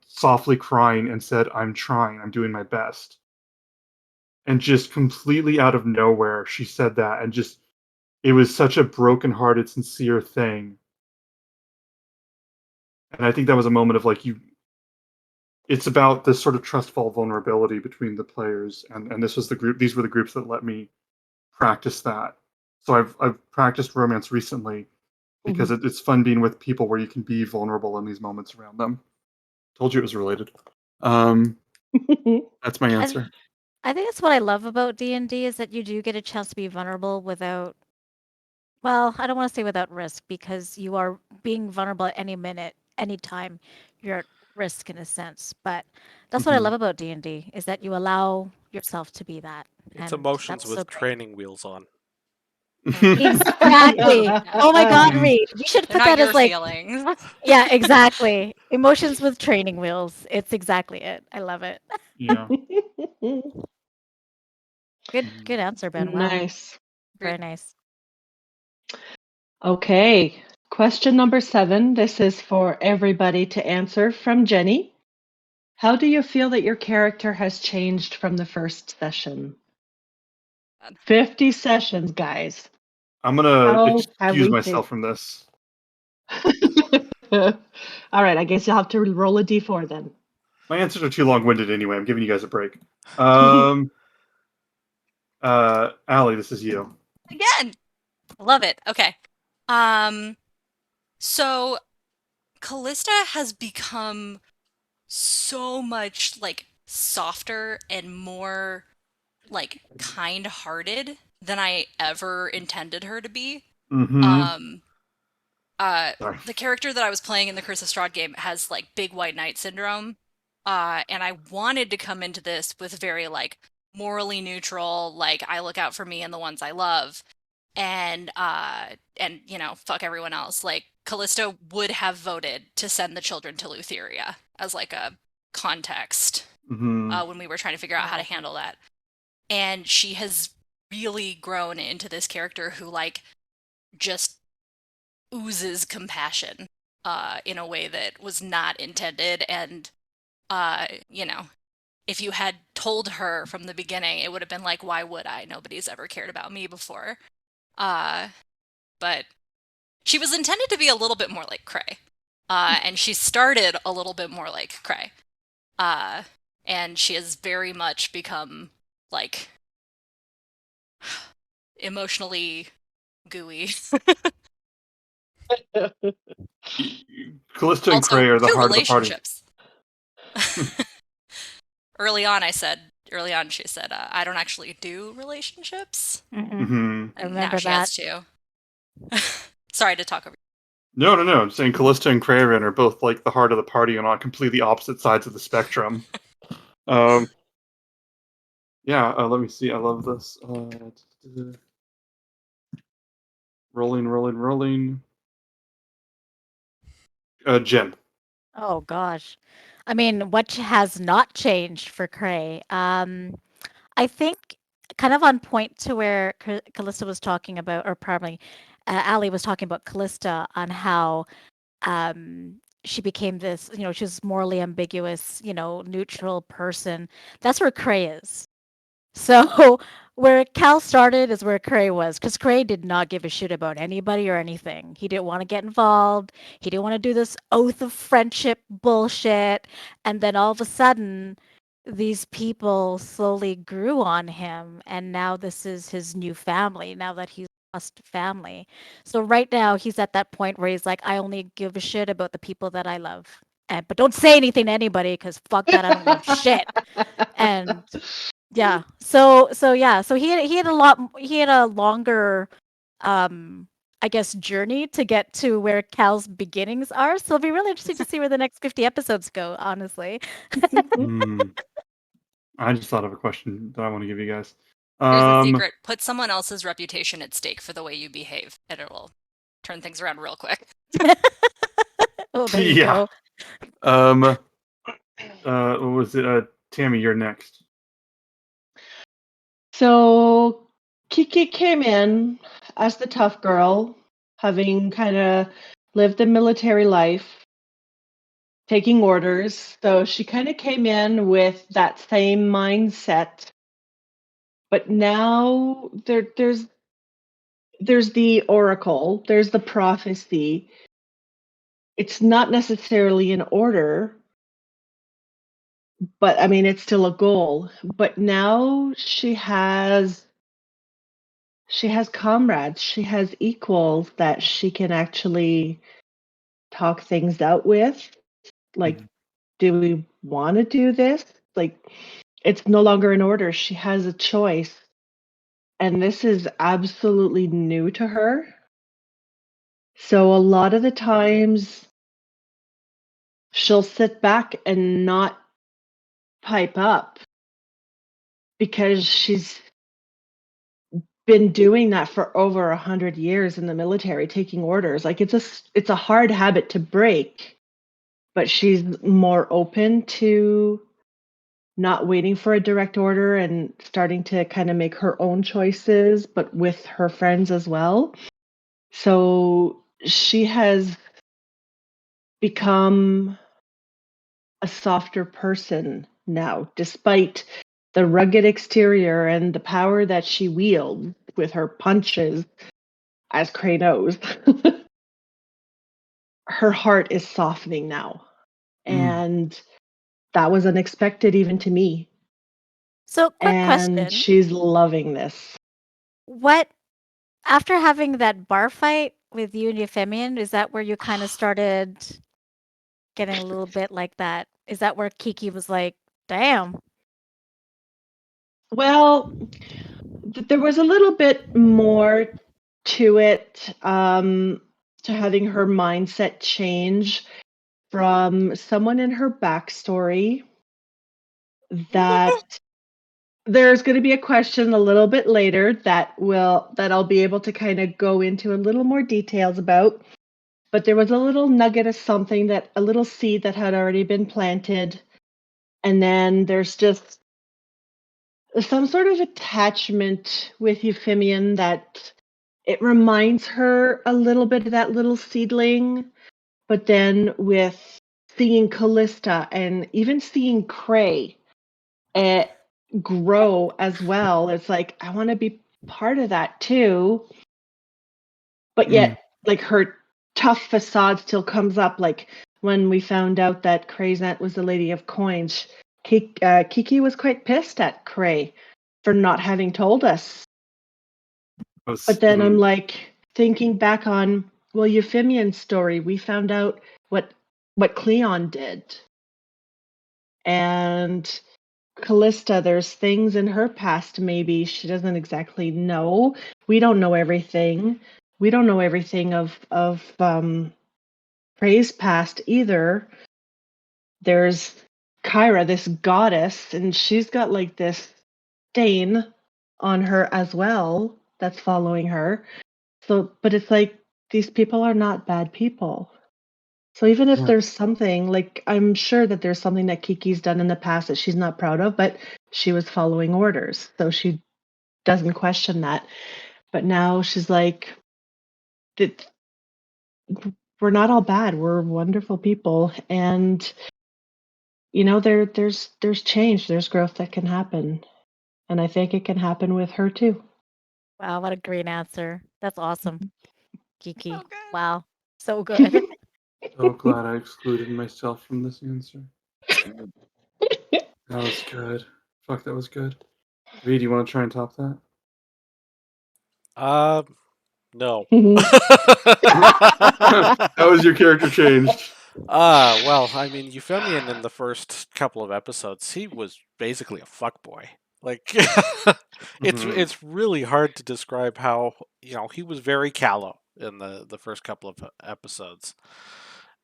softly crying and said, "I'm trying. I'm doing my best." And just completely out of nowhere, she said that, and just it was such a broken-hearted, sincere thing. And I think that was a moment of like you. It's about this sort of trustful vulnerability between the players, and this was the group. These were the groups that let me practice that. So I've practiced romance recently because it's fun being with people where you can be vulnerable in these moments around them. Told you it was related. That's my answer.
I think that's what I love about D&D is that you do get a chance to be vulnerable without, well, I don't want to say without risk, because you are being vulnerable at any minute, any time. You're at risk in a sense, but that's what I love about D&D is that you allow yourself to be that.
It's
and
emotions
that's
with
so great.
training wheels on.
Exactly. Oh my God, Reed, we should
They're
put
not
that
your
as like,
feelings.
yeah, exactly. Emotions with training wheels. It's exactly it. I love it.
Yeah.
Good answer, Ben. Wow.
Nice.
Very nice.
Okay. Question number 7. This is for everybody to answer from Jenny. How do you feel that your character has changed from the first session? 50 sessions, guys.
I'm gonna
How have
excuse
we
myself from this.
All right, I guess you'll have to roll a d4 then.
My answers are too long-winded anyway. I'm giving you guys a break. Allie, this is you.
Again. Love it. Okay. So Kalista has become so much like softer and more like kind-hearted than I ever intended her to be.
Mm-hmm. Sorry.
The character that I was playing in the Curse of Strahd game has like big white knight syndrome. And I wanted to come into this with very like morally neutral, like I look out for me and the ones I love. And you know, fuck everyone else. Like Callisto would have voted to send the children to Lutheria as like a context
Mm-hmm.
when we were trying to figure out how to handle that. And she has really grown into this character who like just oozes compassion in a way that was not intended. And you know, if you had told her from the beginning, it would have been like, why would I? Nobody's ever cared about me before. But she was intended to be a little bit more like Cray. And she started a little bit more like Cray. And she has very much become like emotionally gooey.
Kalista and
Also,
Cray are the
two
heart of the party.
relationships. Early on, she said, I don't actually do relationships.
Mm-hmm.
I
And
remember
now she
that.
has two. Sorry to talk over
No. I'm saying Kalista and Craven are both like the heart of the party and on completely opposite sides of the spectrum. Yeah, let me see. I love this. Rolling. Jen.
Oh gosh. I mean, what has not changed for Cray? I think kind of on point to where Callista was talking about, or probably Ali was talking about Callista on how she became this, she was morally ambiguous, neutral person. That's where Cray is. So where Cal started is where Cray was, because Cray did not give a shit about anybody or anything. He didn't want to get involved. He didn't want to do this oath of friendship bullshit. And then all of a sudden, these people slowly grew on him, and now this is his new family. Now that he's lost family, so right now he's at that point where he's like, I only give a shit about the people that I love. But don't say anything to anybody because fuck that, I don't give shit. And yeah. So he had a longer I guess journey to get to where Cal's beginnings are. So it'll be really interesting to see where the next 50 episodes go, honestly.
I just thought of a question that I want to give you guys.
Here's the secret. Put someone else's reputation at stake for the way you behave, and it will turn things around real quick.
Oh, there you
Yeah.
go.
What was it? Tammy, you're next.
So Kiki came in as the tough girl, having kind of lived the military life, taking orders. So she kind of came in with that same mindset. But now there's the oracle, there's the prophecy. It's not necessarily an order, but I mean it's still a goal. But now she has comrades, she has equals that she can actually talk things out with. Like, do we want to do this? Like, it's no longer an order. She has a choice. And this is absolutely new to her. So a lot of the times she'll sit back and not pipe up because she's been doing that for over 100 years in the military, taking orders. Like it's a hard habit to break, but she's more open to not waiting for a direct order and starting to kind of make her own choices, but with her friends as well. So she has become a softer person now, despite the rugged exterior and the power that she wields with her punches, as Cray knows. Her heart is softening now. And that was unexpected even to me.
So, quick
and
question.
she's loving this.
What, after having that bar fight with you and Euphemian, is that where you kind of started getting a little bit like that? Is that where Kiki was like, damn?
Well, there was a little bit more to it, to having her mindset change from someone in her backstory that there's going to be a question a little bit later that I'll be able to kind of go into a little more details about. But there was a little nugget of something, that a little seed that had already been planted, and then there's just some sort of attachment with Euphemian that it reminds her a little bit of that little seedling, but then with seeing Kalista and even seeing Cray grow as well, it's like, I want to be part of that too. But yet, like, her tough facade still comes up. Like when we found out that Cray's aunt was the Lady of Coins, Kiki was quite pissed at Cray for not having told us. But then I'm like thinking back on, well, Euphemian's story, we found out what Cleon did. And Kalista, there's things in her past maybe she doesn't exactly know. We don't know everything. We don't know everything of Prey's past either. There's Kyra, this goddess, and she's got like this stain on her as well that's following her. So, but it's like, these people are not bad people. So even if there's something, like, I'm sure that there's something that Kiki's done in the past that she's not proud of, but she was following orders, so she doesn't question that. But now she's like, we're not all bad. We're wonderful people, and there's change, there's growth that can happen, and I think it can happen with her too.
Wow, what a great answer. That's awesome, Kiki.
So good.
Wow, so good.
So glad I excluded myself from this answer. That was good. Fuck, that was good. V, do you want to try and top that?
No.
How was your character changed?
Well, I mean, Euphemian in the first couple of episodes, he was basically a fuckboy. Like, it's really hard to describe how, he was very callow in the first couple of episodes.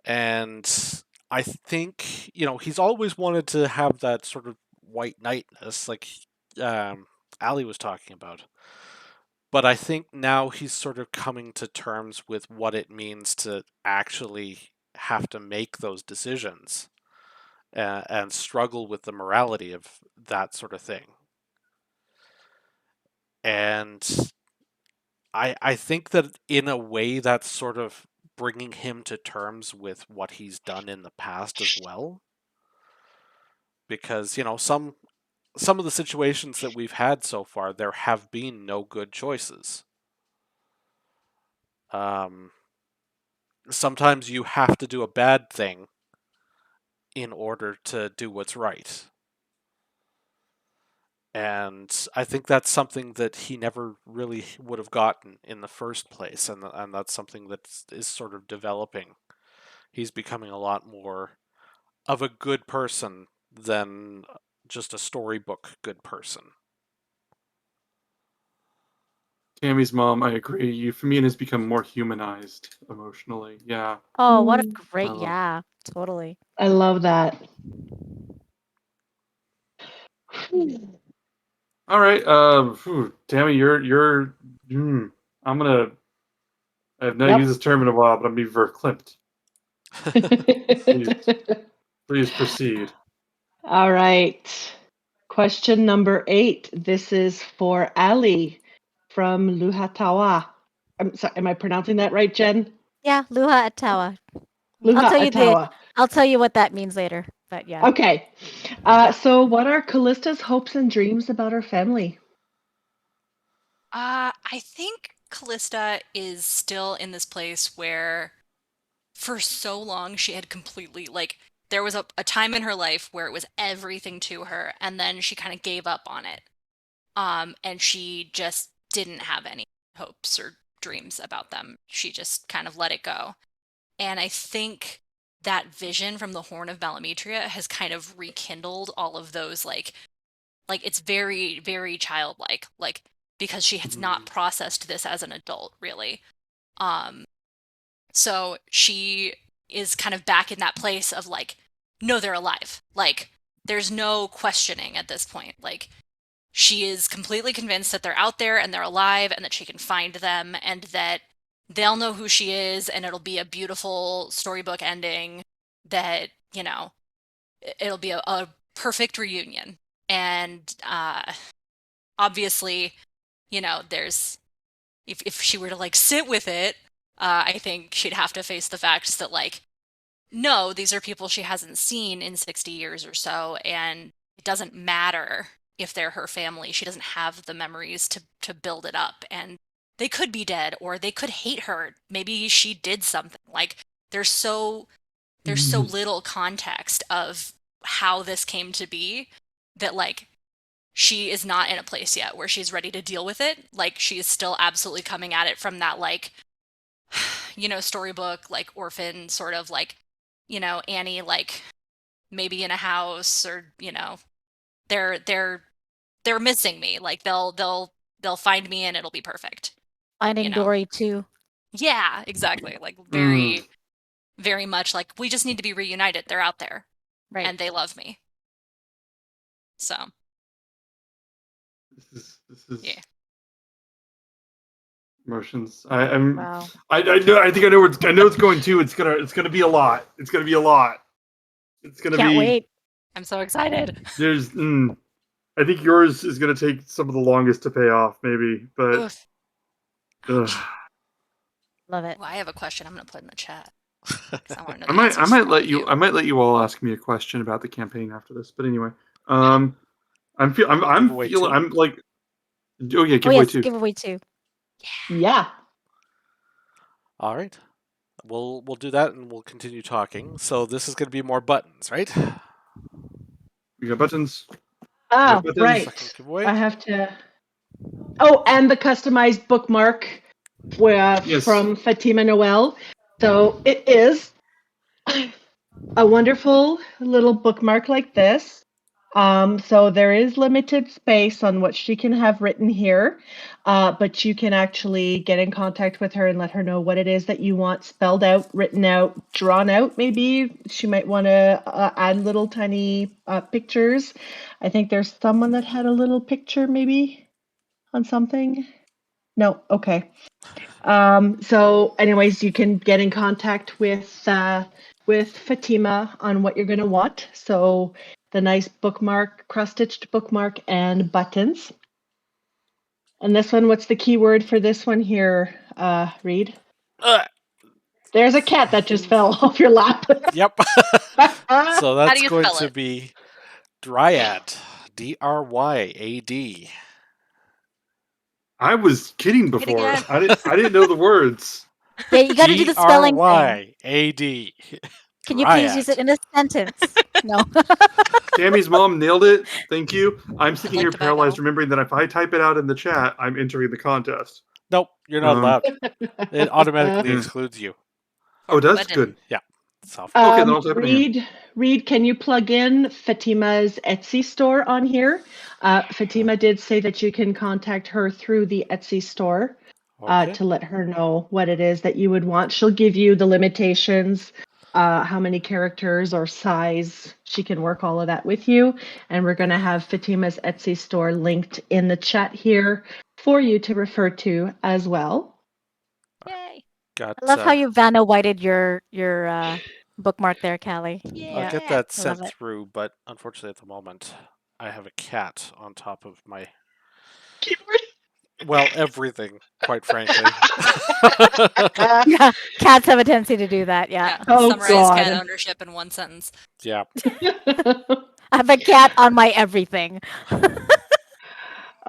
And I think, he's always wanted to have that sort of white knightness, like Ali was talking about. But I think now he's sort of coming to terms with what it means to actually have to make those decisions and struggle with the morality of that sort of thing. And I think that in a way that's sort of bringing him to terms with what he's done in the past as well. Because, some of the situations that we've had so far, there have been no good choices. Sometimes you have to do a bad thing in order to do what's right. And I think that's something that he never really would have gotten in the first place, and that's something that is sort of developing. He's becoming a lot more of a good person than just a storybook good person.
Tammy's mom, I agree. Euphemian has become more humanized emotionally. Yeah.
Oh, what a great, yeah, totally.
I love that.
All right. Tammy, you're. I've not used this term in a while, but I'm being verklempt. Please proceed.
All right. Question number 8. This is for Ali from Luhatawa. I'm sorry, am I pronouncing that right, Jen?
Yeah, Luha Atawa.
Luhatawa.
I'll tell you what that means later, but yeah.
Okay. So what are Kallista's hopes and dreams about her family?
I think Kalista is still in this place where for so long she had completely, like, there was a time in her life where it was everything to her, and then she kind of gave up on it. And she just didn't have any hopes or dreams about them. She just kind of let it go. And I think that vision from the Horn of Balametria has kind of rekindled all of those, like it's very, very childlike, like, because she has not processed this as an adult, really. So she is kind of back in that place of like, no, they're alive. Like, there's no questioning at this point. Like, she is completely convinced that they're out there and they're alive and that she can find them and that they'll know who she is and it'll be a beautiful storybook ending that, you know, it'll be a perfect reunion. And obviously, you know, there's, if she were to like sit with it, I think she'd have to face the facts that like, no, these are people she hasn't seen in 60 years or so, and it doesn't matter if they're her family. She doesn't have the memories to build it up, and they could be dead or they could hate her. Maybe she did something. Like, there's so little context of how this came to be that like she is not in a place yet where she's ready to deal with it. Like, she is still absolutely coming at it from that like, you know, storybook, like orphan sort of like, you know, Annie, like maybe in a house, or, you know, they're missing me. Like they'll find me and it'll be perfect.
Finding
You know?
Dory too.
Yeah, exactly. Like very, very much like, we just need to be reunited. They're out there.
Right.
And they love me. So
This is
yeah.
emotions. I'm.
Wow.
I know. I think I know where I know it's going to. It's gonna be a lot. It's gonna be a lot. It's gonna
Can't
be.
wait.
I'm so excited.
There's. I think yours is gonna take some of the longest to pay off, maybe. But
Oof.
ugh.
Love it.
Well, I have a question I'm gonna put in the chat. 'Cause I want to know
I
the
might
answers from all
let
of
you. I might let you all ask me a question about the campaign after this. But anyway, I'm
Giveaway
feeling.
two?
I'm like. Oh yeah,
Oh
giveaway
yes,
too.
giveaway too.
Yeah.
All right. We'll do that and we'll continue talking. So this is going to be more buttons, right?
We got buttons.
Oh,
buttons.
right.
Second giveaway.
I have to. Oh, and the customized bookmark
Yes.
from Fatima Noel. So it is a wonderful little bookmark like this. So there is limited space on what she can have written here, but you can actually get in contact with her and let her know what it is that you want spelled out, written out, drawn out. Maybe she might want to add little tiny pictures. I think there's someone that had a little picture maybe on something. No, okay. So anyways, you can get in contact with Fatima on what you're going to want. So the nice bookmark, cross-stitched bookmark and buttons. And this one, what's the keyword for this one here, Reed? There's a cat that just fell off your lap.
Yep. So
How do
that's
you
going
spell
to
it?
be Dryad. Dryad.
I was kidding before.
again.
I didn't know the words.
Yeah, you got to do the spelling thing.
Dryad.
Can you please use it in a sentence? No.
Tammy's mom nailed it. Thank you. I'm sitting
like
here
to buy
paralyzed,
now.
remembering that if I type it out in the chat, I'm entering the contest.
Nope, you're not allowed. It automatically
Yeah.
excludes you.
Oh, it does?
Button.
Good.
Yeah. Soft.
Okay, then I'll type it in here.
Reed, can you plug in Fatima's Etsy store on here? Fatima did say that you can contact her through the Etsy store
Okay.
to let her know what it is that you would want. She'll give you the limitations, how many characters or size. She can work all of that with you. And we're going to have Fatima's Etsy store linked in the chat here for you to refer to as well.
Yay.
Got.
I love how you Vanna Whited your bookmark there, Callie.
I'll get that
I love
sent
it.
through, but unfortunately at the moment I have a cat on top of my
Keyboard.
well, everything, quite frankly.
Yeah, cats have a tendency to do that. Yeah.
Oh,
Summarize cat
God.
ownership in one sentence.
Yeah.
I have a cat on my everything.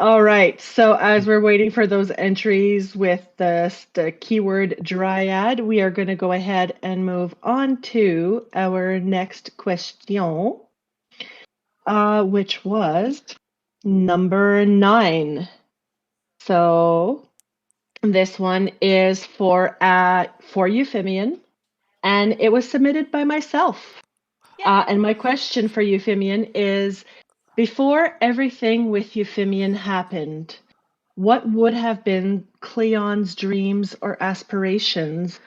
All right. So as we're waiting for those entries with the keyword dryad, we are going to go ahead and move on to our next question, which was number 9. So this one is for Euphemian, and it was submitted by myself. And my question for Euphemian is, before everything with Euphemian happened, what would have been Cleon's dreams or aspirations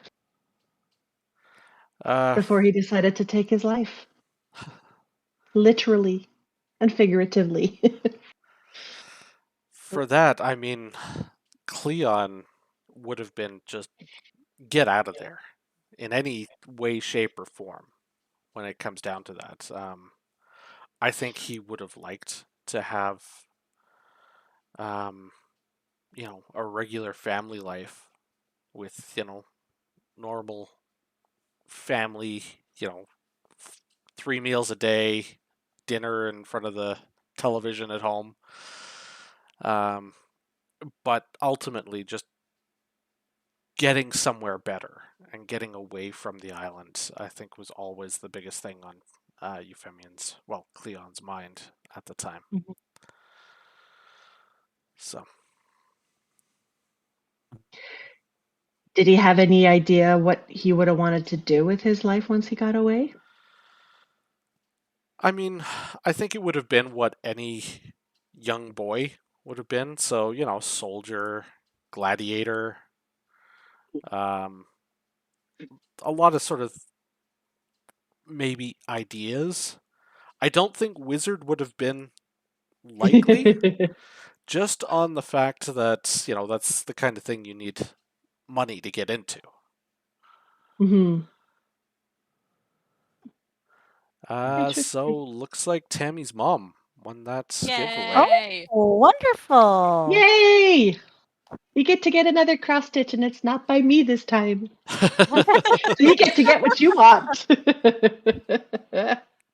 before he decided to take his life? Literally and figuratively.
For that, I mean, Cleon would have been just get out of there in any way, shape, or form when it comes down to that. I think he would have liked to have, a regular family life with, normal family, 3 meals a day, dinner in front of the television at home. But ultimately, just getting somewhere better and getting away from the island, I think, was always the biggest thing on Cleon's mind at the time.
Mhm.
So,
Did he have any idea what he would have wanted to do with his life once he got away?
I mean, I think it would have been what any young boy would have been. So, soldier, gladiator, a lot of sort of maybe ideas. I don't think wizard would have been likely, just on the fact that, that's the kind of thing you need money to get into.
Hmm.
So looks like Tammy's mom won that giveaway.
Yay!
Oh, wonderful.
Yay! You get to get another cross stitch, and it's not by me this time. So you get to get what you want.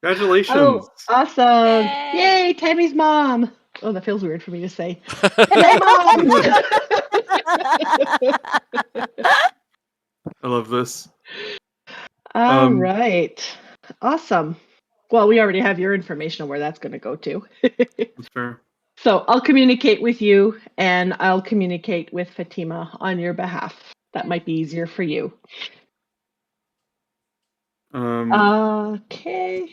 Congratulations.
Oh, awesome.
Yay!
Yay, Tammy's mom. Oh, that feels weird for me to say. Yay, mom!
I love this.
All right. Awesome. Well, we already have your information on where that's going to go to.
That's fair.
So I'll communicate with you, and I'll communicate with Fatima on your behalf. That might be easier for you. Okay.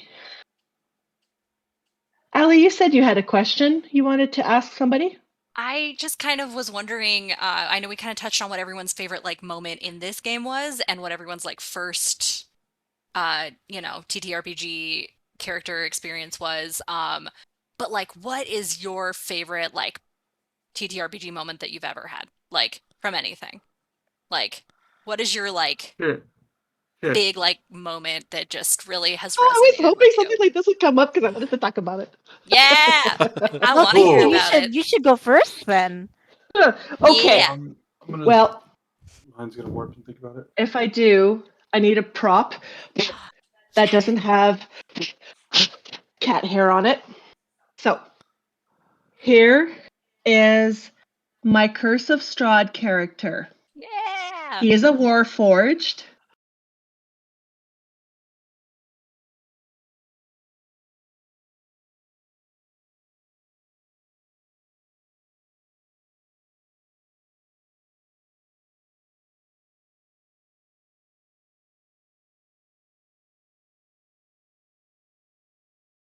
Allie, you said you had a question you wanted to ask somebody?
I just kind of was wondering, I know we kind of touched on what everyone's favorite moment in this game was and what everyone's first TTRPG character experience was. But what is your favorite TTRPG moment that you've ever had? From anything? What is your
Yeah.
big moment that just really has
Oh, I was
resonated
hoping
with you?
something like this would come up because I wanted to talk about it.
Yeah, I
Well,
want to hear
Cool.
about it.
you should go first then.
Okay.
Yeah.
I'm gonna.
Well,
Mine's gonna warp and think about it.
if I do, I need a prop that doesn't have cat hair on it. So here is my Curse of Strahd character.
Yeah.
He is a Warforged.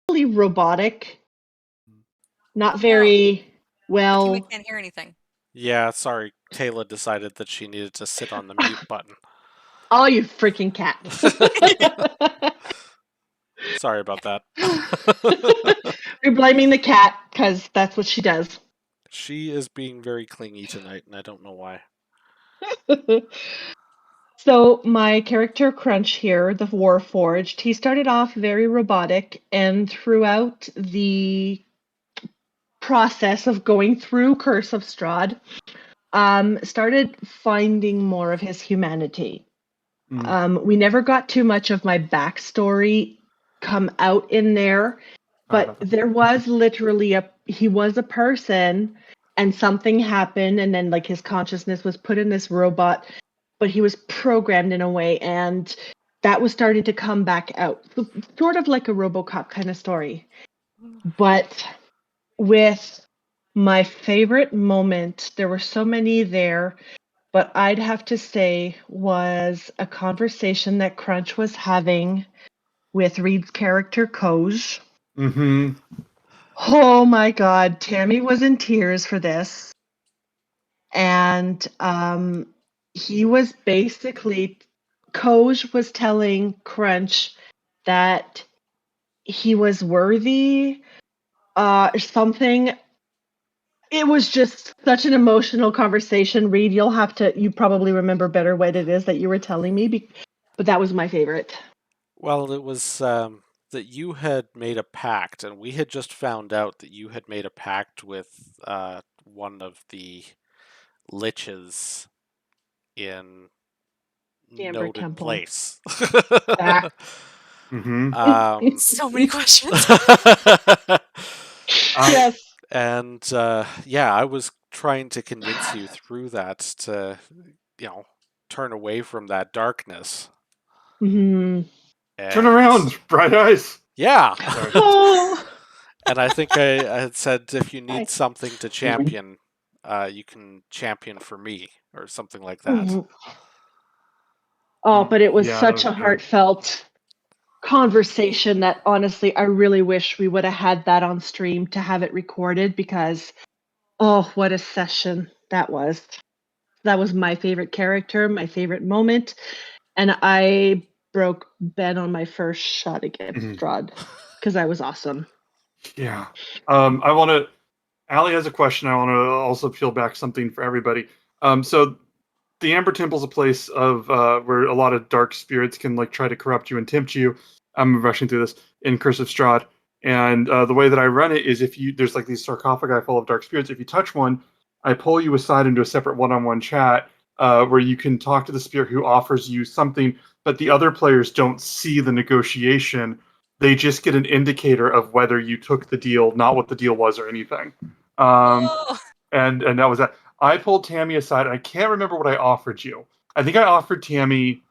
Really robotic. Not very
We
well.
can't hear anything.
Yeah, sorry. Kayla decided that she needed to sit on the mute button.
Oh, you freaking cats.
Sorry about that.
You're blaming the cat because that's what she does.
She is being very clingy tonight, and I don't know why.
So my character Crunch here, the Warforged, he started off very robotic, and throughout the process of going through Curse of Strahd, started finding more of his humanity. We never got too much of my backstory come out in there, but there was literally he was a person and something happened and then like his consciousness was put in this robot, but he was programmed in a way and that was starting to come back out. Sort of like a RoboCop kind of story. But with my favorite moment, there were so many there, but I'd have to say was a conversation that Crunch was having with Reed's character Koj.
Mm-hmm.
Oh my God, Tammy was in tears for this. And he was basically, Koj was telling Crunch that he was worthy, something. It was just such an emotional conversation. Reed, you probably remember better what it is that you were telling me, but that was my favorite.
Well, it was that you had made a pact, and we had just found out that you had made a pact with one of the liches in
The Amber
noted
Temple.
place.
Ah.
Mm-hmm.
So many questions.
Yes.
And yeah, I was trying to convince you through that to, turn away from that darkness.
Mhm.
Turn
And
around, bright eyes.
yeah.
Sorry.
Oh.
And I think I had said if you need something to champion, you can champion for me or something like that.
Mhm. Oh, but it was
Yeah,
such
that
a
was good.
heartfelt conversation that honestly, I really wish we would have had that on stream to have it recorded because, oh, what a session that was. That was my favorite character, my favorite moment. And I broke Ben on my first shot against Strahd because I was awesome.
Yeah. I want to. Allie has a question. I want to also peel back something for everybody. So the Amber Temple is a place of where a lot of dark spirits can like try to corrupt you and tempt you. I'm rushing through this in Curse of Strahd, and the way that I run it is if there's like these sarcophagi full of dark spirits. If you touch one, I pull you aside into a separate one-on-one chat where you can talk to the spirit who offers you something, but the other players don't see the negotiation. They just get an indicator of whether you took the deal, not what the deal was or anything.
Oh.
And that was that. I pulled Tammy aside. And I can't remember what I offered you. I think I offered Tammy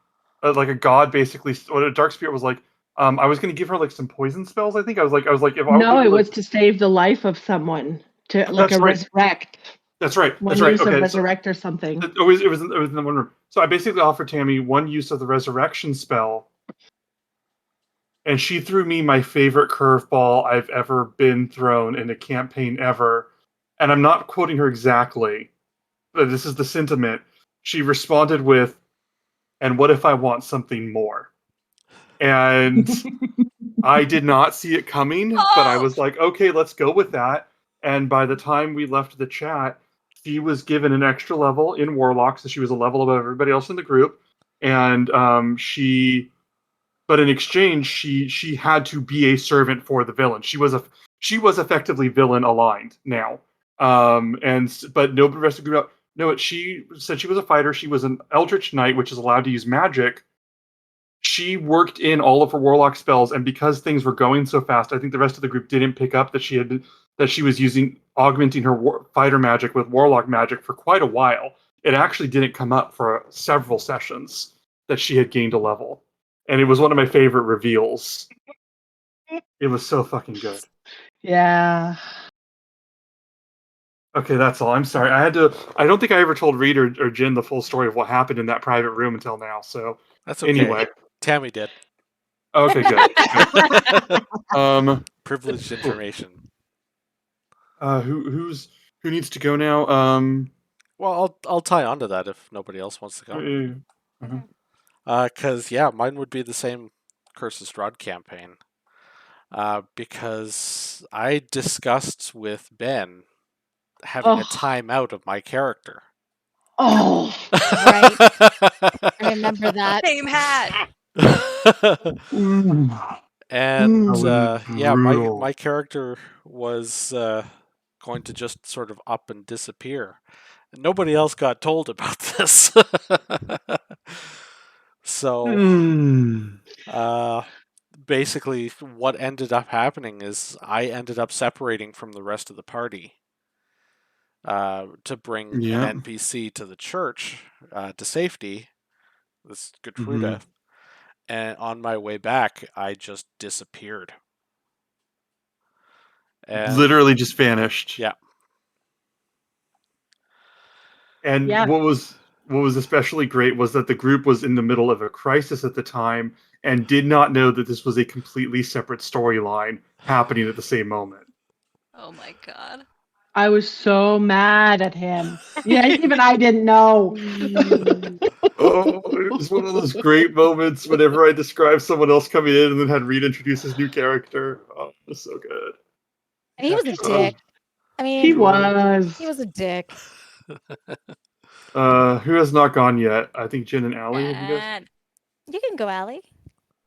like a god, basically. What a dark spirit was like. I was going to give her like some poison spells. I think I was like, if I would
No,
give
it
you, like,
was to save the life of someone, to like
that's
a
right.
resurrect.
That's right.
One
That's right.
use of
Okay.
resurrect or something.
It was in the one room. So I basically offered Tammy one use of the resurrection spell, and she threw me my favorite curveball I've ever been thrown in a campaign ever. And I'm not quoting her exactly, but this is the sentiment. She responded with, "And what if I want something more?" And I did not see it coming, but I
Oh.
was like, okay, let's go with that. And by the time we left the chat, she was given an extra level in Warlock, so she was a level above everybody else in the group. And but in exchange, she had to be a servant for the villain. She was effectively villain aligned now. But no, the rest of the group. No, she said she was a fighter. She was an Eldritch Knight, which is allowed to use magic. She worked in all of her warlock spells, and because things were going so fast, I think the rest of the group didn't pick up that she was augmenting her fighter magic with warlock magic for quite a while. It actually didn't come up for several sessions that she had gained a level, and it was one of my favorite reveals. It was so fucking good.
Yeah.
Okay, that's all. I'm sorry. I don't think I ever told Reed or Jin the full story of what happened in that private room until now. So
That's okay.
anyway,
Tammy did.
okay, good.
Privileged information.
Who needs to go now?
Well, I'll tie onto that if nobody else wants to go. Because yeah, mine would be the same Curse of Strahd campaign. Because I discussed with Ben having a timeout of my character.
Oh,
Right. I remember that.
Same hat.
And yeah,
brutal.
my character was going to just sort of up and disappear. And nobody else got told about this. So basically what ended up happening is I ended up separating from the rest of the party to bring
Yeah.
an NPC to the church to safety, this
Mm-hmm.
Gertruda. And on my way back, I just disappeared. And
Literally just vanished.
Yeah.
And
Yeah.
what was especially great was that the group was in the middle of a crisis at the time and did not know that this was a completely separate storyline happening at the same moment.
Oh my god.
I was so mad at him. Yeah, even I didn't know.
Oh, it was one of those great moments whenever I described someone else coming in and then had Reed introduce his new character. Oh, it was so good.
And he was a
It's-
dick. I mean,
He was.
he was a dick.
Who has not gone yet? I think Jen and Allie. Have you guys?
And
You can go, Allie.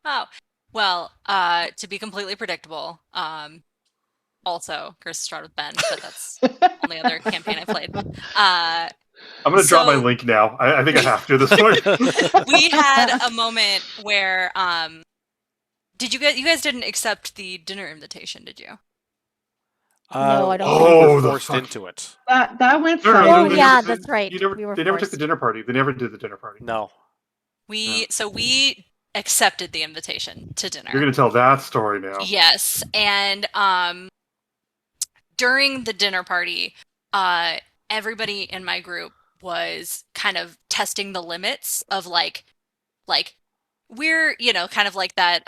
oh, well, to be completely predictable, also Curse Strahd with Ben, but that's the only other campaign I played.
I'm gonna drop my
So-
link now. I think I have to at this point.
We had a moment where did you guys didn't accept the dinner invitation, did you?
No, I don't
we
think
Oh,
were
the
forced
fuck.
into it.
That went
No, no,
south.
no,
Oh,
they
yeah,
never-
that's right.
They never,
We were
they never took
forced.
the dinner party. They never did the dinner party.
No.
So we accepted the invitation to dinner.
You're gonna tell that story now.
Yes, and during the dinner party, everybody in my group was kind of testing the limits of like we're kind of like that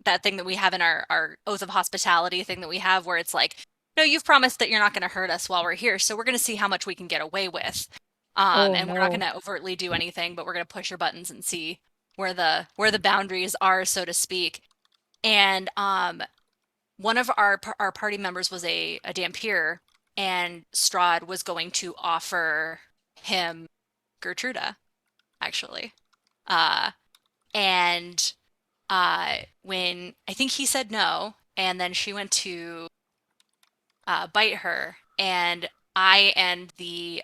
that thing that we have in our oath of hospitality thing that we have where it's like, no, you've promised that you're not going to hurt us while we're here, so we're going to see how much we can get away with. And we're not going to overtly do anything, but we're going to push your buttons and see where the boundaries are, so to speak. And one of our party members was a Dampier, and Strahd was going to offer him Gertruda, actually. And when I think he said no, and then she went to bite her, and I and the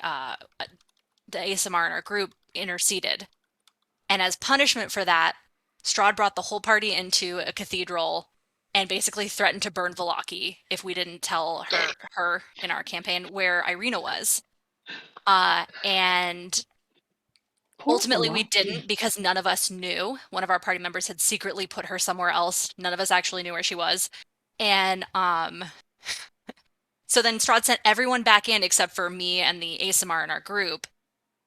ASMR in our group interceded. And as punishment for that, Strahd brought the whole party into a cathedral and basically threatened to burn Vallaki if we didn't tell her in our campaign where Irina was. And ultimately we didn't, because none of us knew. One of our party members had secretly put her somewhere else. None of us actually knew where she was. And so then Strahd sent everyone back in except for me and the ASMR in our group.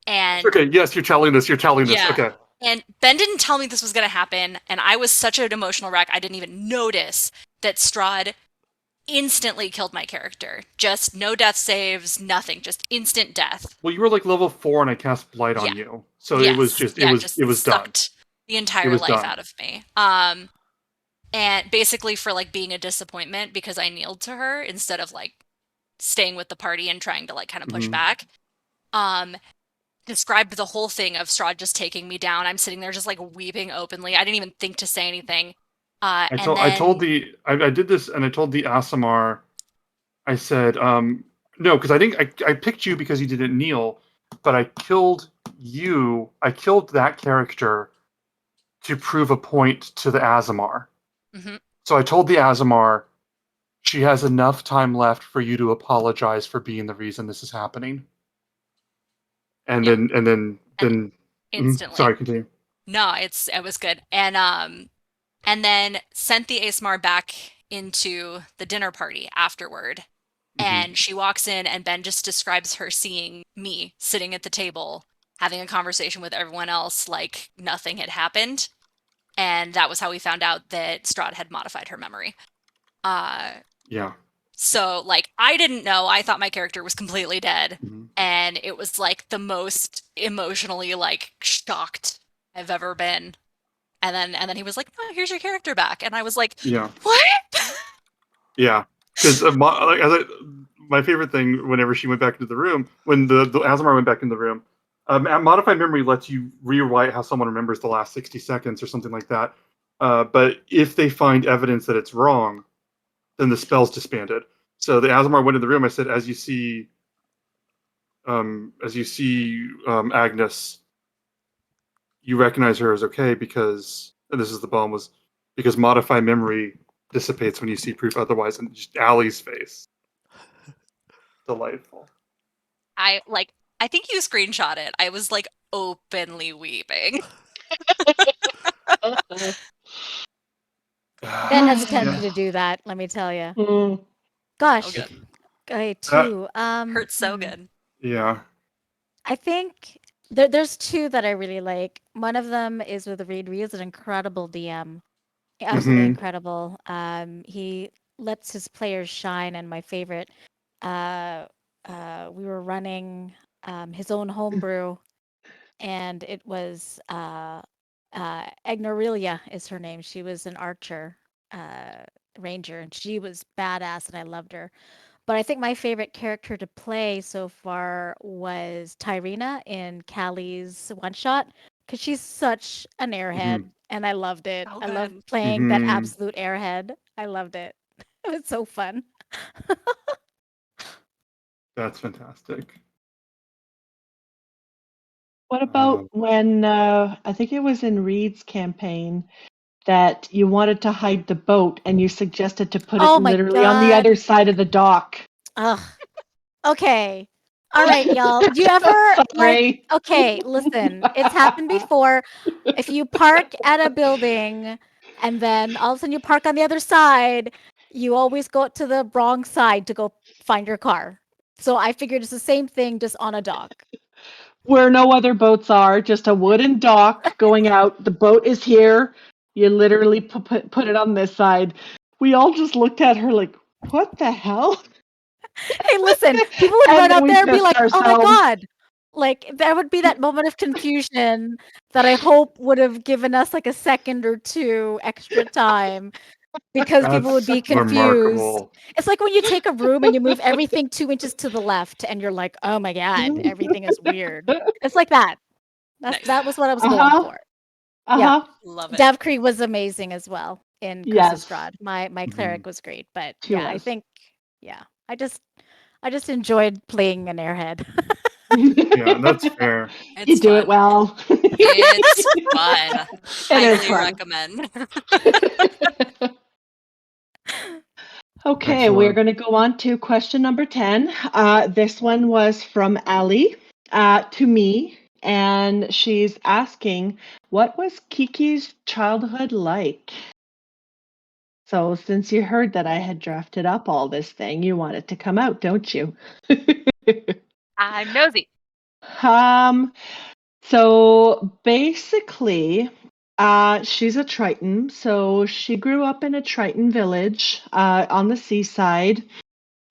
And
Okay, yes, you're telling this. You're telling this.
Yeah.
Okay.
And Ben didn't tell me this was going to happen, and I was such an emotional wreck, I didn't even notice that Strahd instantly killed my character. Just no death saves, nothing, just instant death.
Well, you were like level 4, and I cast Blight
Yeah.
on you, so it was just it was done.
Sucked the entire
It was
life
done.
out of me. And basically for like being a disappointment because I kneeled to her instead of like staying with the party and trying to like kind of push
Mhm.
back. Described the whole thing of Strahd just taking me down. I'm sitting there just like weeping openly. I didn't even think to say anything.
I told the Asimar, I said, no, because I picked you because you didn't kneel, but I killed you. I killed that character to prove a point to the Asimar.
Mhm.
So I told the Asimar, she has enough time left for you to apologize for being the reason this is happening. And
Yep.
then
instantly.
Sorry, continue.
No, it was good. And then sent the ASMR back into the dinner party afterward. And she walks in, and Ben just describes her seeing me sitting at the table, having a conversation with everyone else like nothing had happened. And that was how we found out that Strahd had modified her memory.
Yeah.
So, like, I didn't know. I thought my character was completely dead.
Mhm.
And it was, like, the most emotionally, like, shocked I've ever been. And then he was like, "Oh, here's your character back." And I was like,
Yeah.
"What?"
Yeah. Because my favorite thing whenever she went back into the room, when the Asimar went back in the room, modified memory lets you rewrite how someone remembers the last 60 seconds or something like that. But if they find evidence that it's wrong, then the spell's disbanded. So the Asimar went in the room. I said, as you see Agnes, you recognize her as okay because and this is the poem, was because modify memory dissipates when you see proof otherwise, and just Allie's face. Delightful.
I think you screenshot it. I was like openly weeping.
Ben has a tendency to do that, let me tell you.
Mm.
Gosh.
good.
Okay, two.
Hurts so good.
Yeah.
I think there's two that I really like. One of them is with Reed. Reed is an incredible DM. Absolutely
Mhm.
incredible. He lets his players shine, and my favorite, we were running his own homebrew, and it was Agnorelia is her name. She was an archer, ranger, and she was badass, and I loved her. But I think my favorite character to play so far was Tyrina in Callie's one shot because she's such an airhead, and I loved it.
Oh,
I love
good.
playing that
Mhm.
absolute airhead. I loved it. It was so fun.
That's fantastic.
What about when I think it was in Reed's campaign that you wanted to hide the boat and you suggested to put it
Oh my
literally on the other
god.
side of the dock?
Ugh. Okay. All right, y'all. Do you ever like?
Sorry.
Okay, listen. It's happened before. If you park at a building and then all of a sudden you park on the other side, you always go to the wrong side to go find your car. So I figured it's the same thing, just on a dock.
Where no other boats are, just a wooden dock going out. The boat is here. You literally put it on this side. We all just looked at her like, what the hell?
Hey, listen, people would
And
run
then
out
we
there and be
pissed
like, "Oh my
ourselves.
god." Like there would be that moment of confusion that I hope would have given us like a second or two extra time because people would be
That's
confused.
remarkable.
It's like when you take a room and you move everything 2 inches to the left and you're like, "Oh my god, everything is weird." It's like that.
Nice.
That was what I was going
Uh-huh.
for. Yeah.
Uh-huh.
Love it.
Davkri was amazing as well in Curse of
Yes.
Strahd. My
Mhm.
cleric was great, but
She
yeah, I
was.
think I just enjoyed playing an airhead.
Yeah, that's fair.
You
It's
do
fun.
it well.
It's fun.
It is
Highly
fun.
recommend.
Okay, we're
Excellent.
going to go on to question number 10. This one was from Ali to me, and she's asking, what was Kiki's childhood like? So, since you heard that I had drafted up all this thing, you want it to come out, don't you?
I'm nosy.
So basically, she's a Triton. So she grew up in a Triton village on the seaside.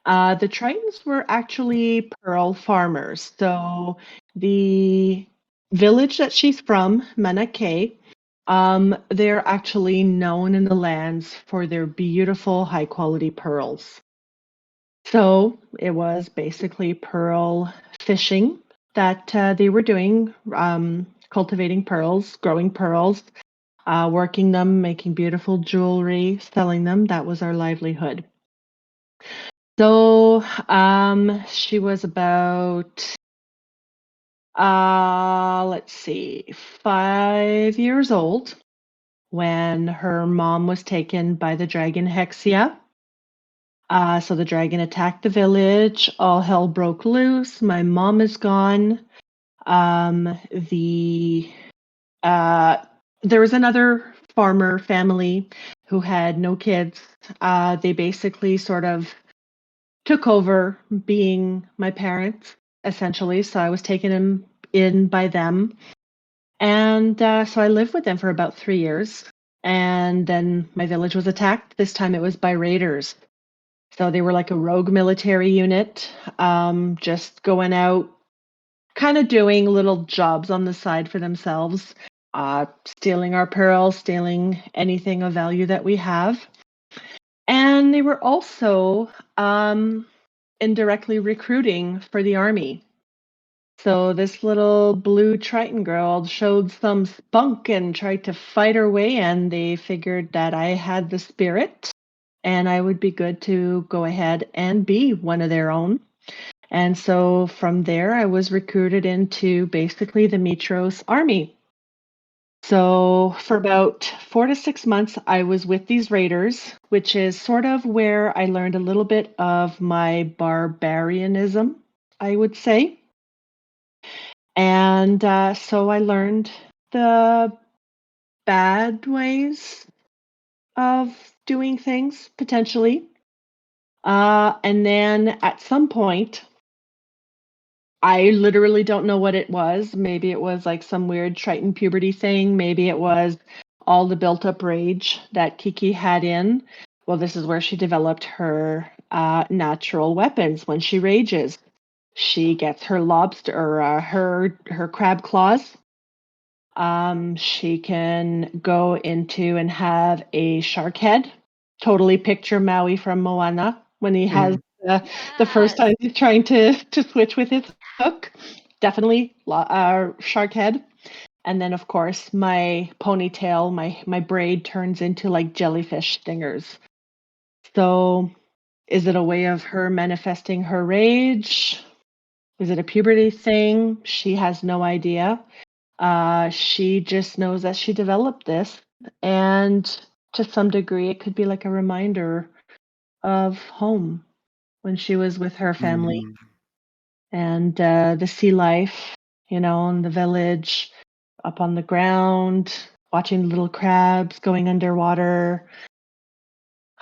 The Tritons were actually pearl farmers. So the village that she's from, Manake, they're actually known in the lands for their beautiful, high quality pearls. So it was basically pearl fishing that they were doing, cultivating pearls, growing pearls, working them, making beautiful jewelry, selling them. That was our livelihood. So she was about, let's see, 5 years old when her mom was taken by the dragon Hexia. So the dragon attacked the village. All hell broke loose. My mom is gone. The There was another farmer family who had no kids. They basically sort of took over being my parents, essentially. So I was taken in by them, and so I lived with them for about 3 years. And then my village was attacked. This time it was by raiders. So they were like a rogue military unit, just going out, kind of doing little jobs on the side for themselves, stealing our pearls, stealing anything of value that we have. And they were also indirectly recruiting for the army. So this little blue Triton girl showed some spunk and tried to fight her way in. They figured that I had the spirit and I would be good to go ahead and be one of their own. And so from there, I was recruited into basically the Mitros army. So for about 4 to 6 months, I was with these raiders, which is sort of where I learned a little bit of my barbarianism, I would say. And so I learned the bad ways of doing things, potentially. And then at some point, I literally don't know what it was. Maybe it was like some weird Triton puberty thing. Maybe it was all the built up rage that Kiki had in. Well, this is where she developed her natural weapons when she rages. She gets her lobster or her crab claws. She can go into and have a shark head. Totally picture Maui from Moana when he has the first time he's trying to switch with his hook. Definitely shark head. And then, of course, my ponytail, my braid turns into like jellyfish stingers. So is it a way of her manifesting her rage? Is it a puberty thing? She has no idea. She just knows that she developed this. And to some degree, it could be like a reminder of home when she was with her family and the sea life, in the village, up on the ground, watching little crabs going underwater.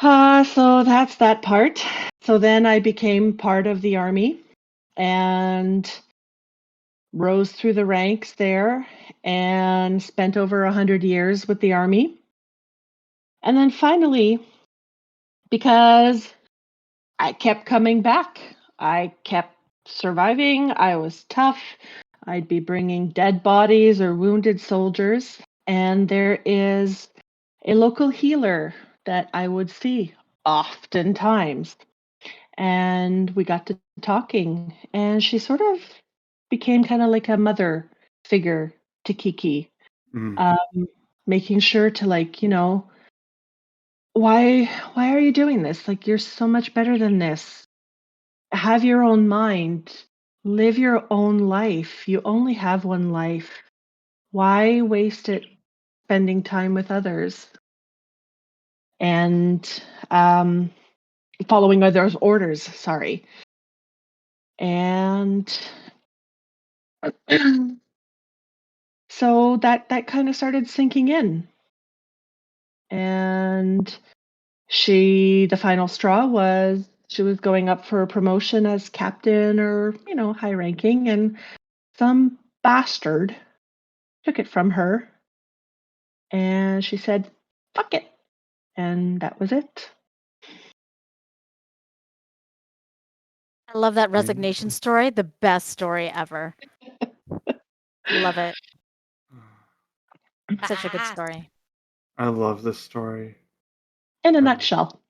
So that's that part. So then I became part of the army and rose through the ranks there and spent over 100 years with the army. And then finally, because I kept coming back, I kept surviving, I was tough, I'd be bringing dead bodies or wounded soldiers, and there is a local healer that I would see oftentimes. And we got to talking, and she sort of became kind of like a mother figure to Kiki, making sure to why are you doing this? Like, you're so much better than this. Have your own mind. Live your own life. You only have one life. Why waste it spending time with others and following others' orders? Sorry. And so that kind of started sinking in. And the final straw was she was going up for a promotion as captain or, high ranking, and some bastard took it from her. And she said, fuck it. And that was it.
I love that resignation story. The best story ever. Love it. Such a good story.
I love this story.
In a nutshell.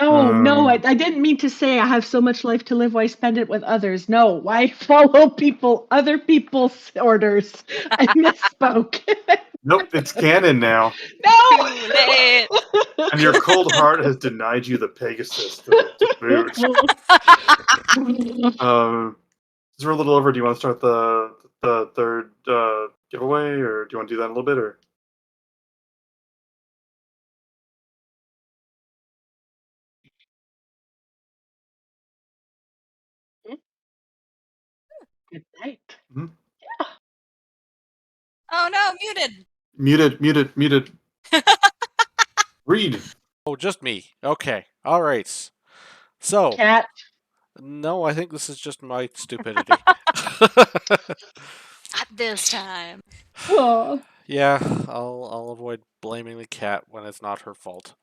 No, I didn't mean to say I have so much life to live, why spend it with others? No, why follow other people's orders? I misspoke.
Nope, it's canon now.
No!
Too late.
And your cold heart has denied you the Pegasus to boot. Since we're a little over, do you want to start the third giveaway, or do you want to do that in a little bit, or?
Good night.
Mm-hmm.
Yeah.
Oh no,
Muted. Read.
Oh, just me. Okay. All right. So,
Cat.
no, I think this is just my stupidity.
Not this time.
Oh.
Yeah, I'll avoid blaming the cat when it's not her fault.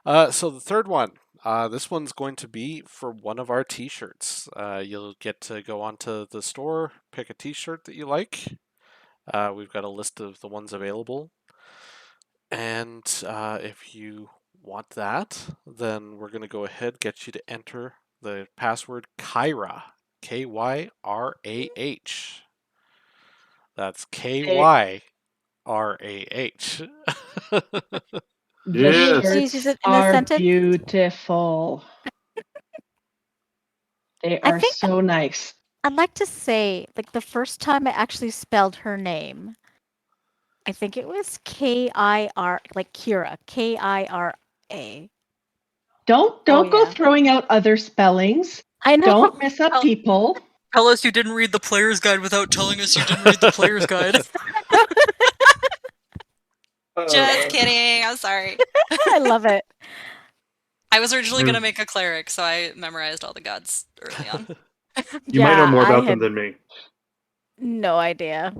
So the third one, this one's going to be for one of our T-shirts. You'll get to go onto the store, pick a T-shirt that you like. We've got a list of the ones available, and if you want that, then we're going to go ahead get you to enter the password Kyra, K-Y-R-A-H. That's K-Y-R-A-H.
The
Yes.
Please use
shirts
it in a
are
sentence.
beautiful. They
I
are
think
so nice.
I'd like to say, like, the first time I actually spelled her name, I think it was K-I-R, like Kyra, K-I-R-A.
Don't
Oh,
go
yeah.
throwing out other spellings.
I know.
Don't mess up
Oh.
people.
Tell us you didn't read the player's guide without telling us you didn't read the player's guide. Just kidding. I'm sorry.
I love it.
I was originally going to make a cleric, so I memorized all the gods early on.
You might know more
I
about them
had
than me.
no idea.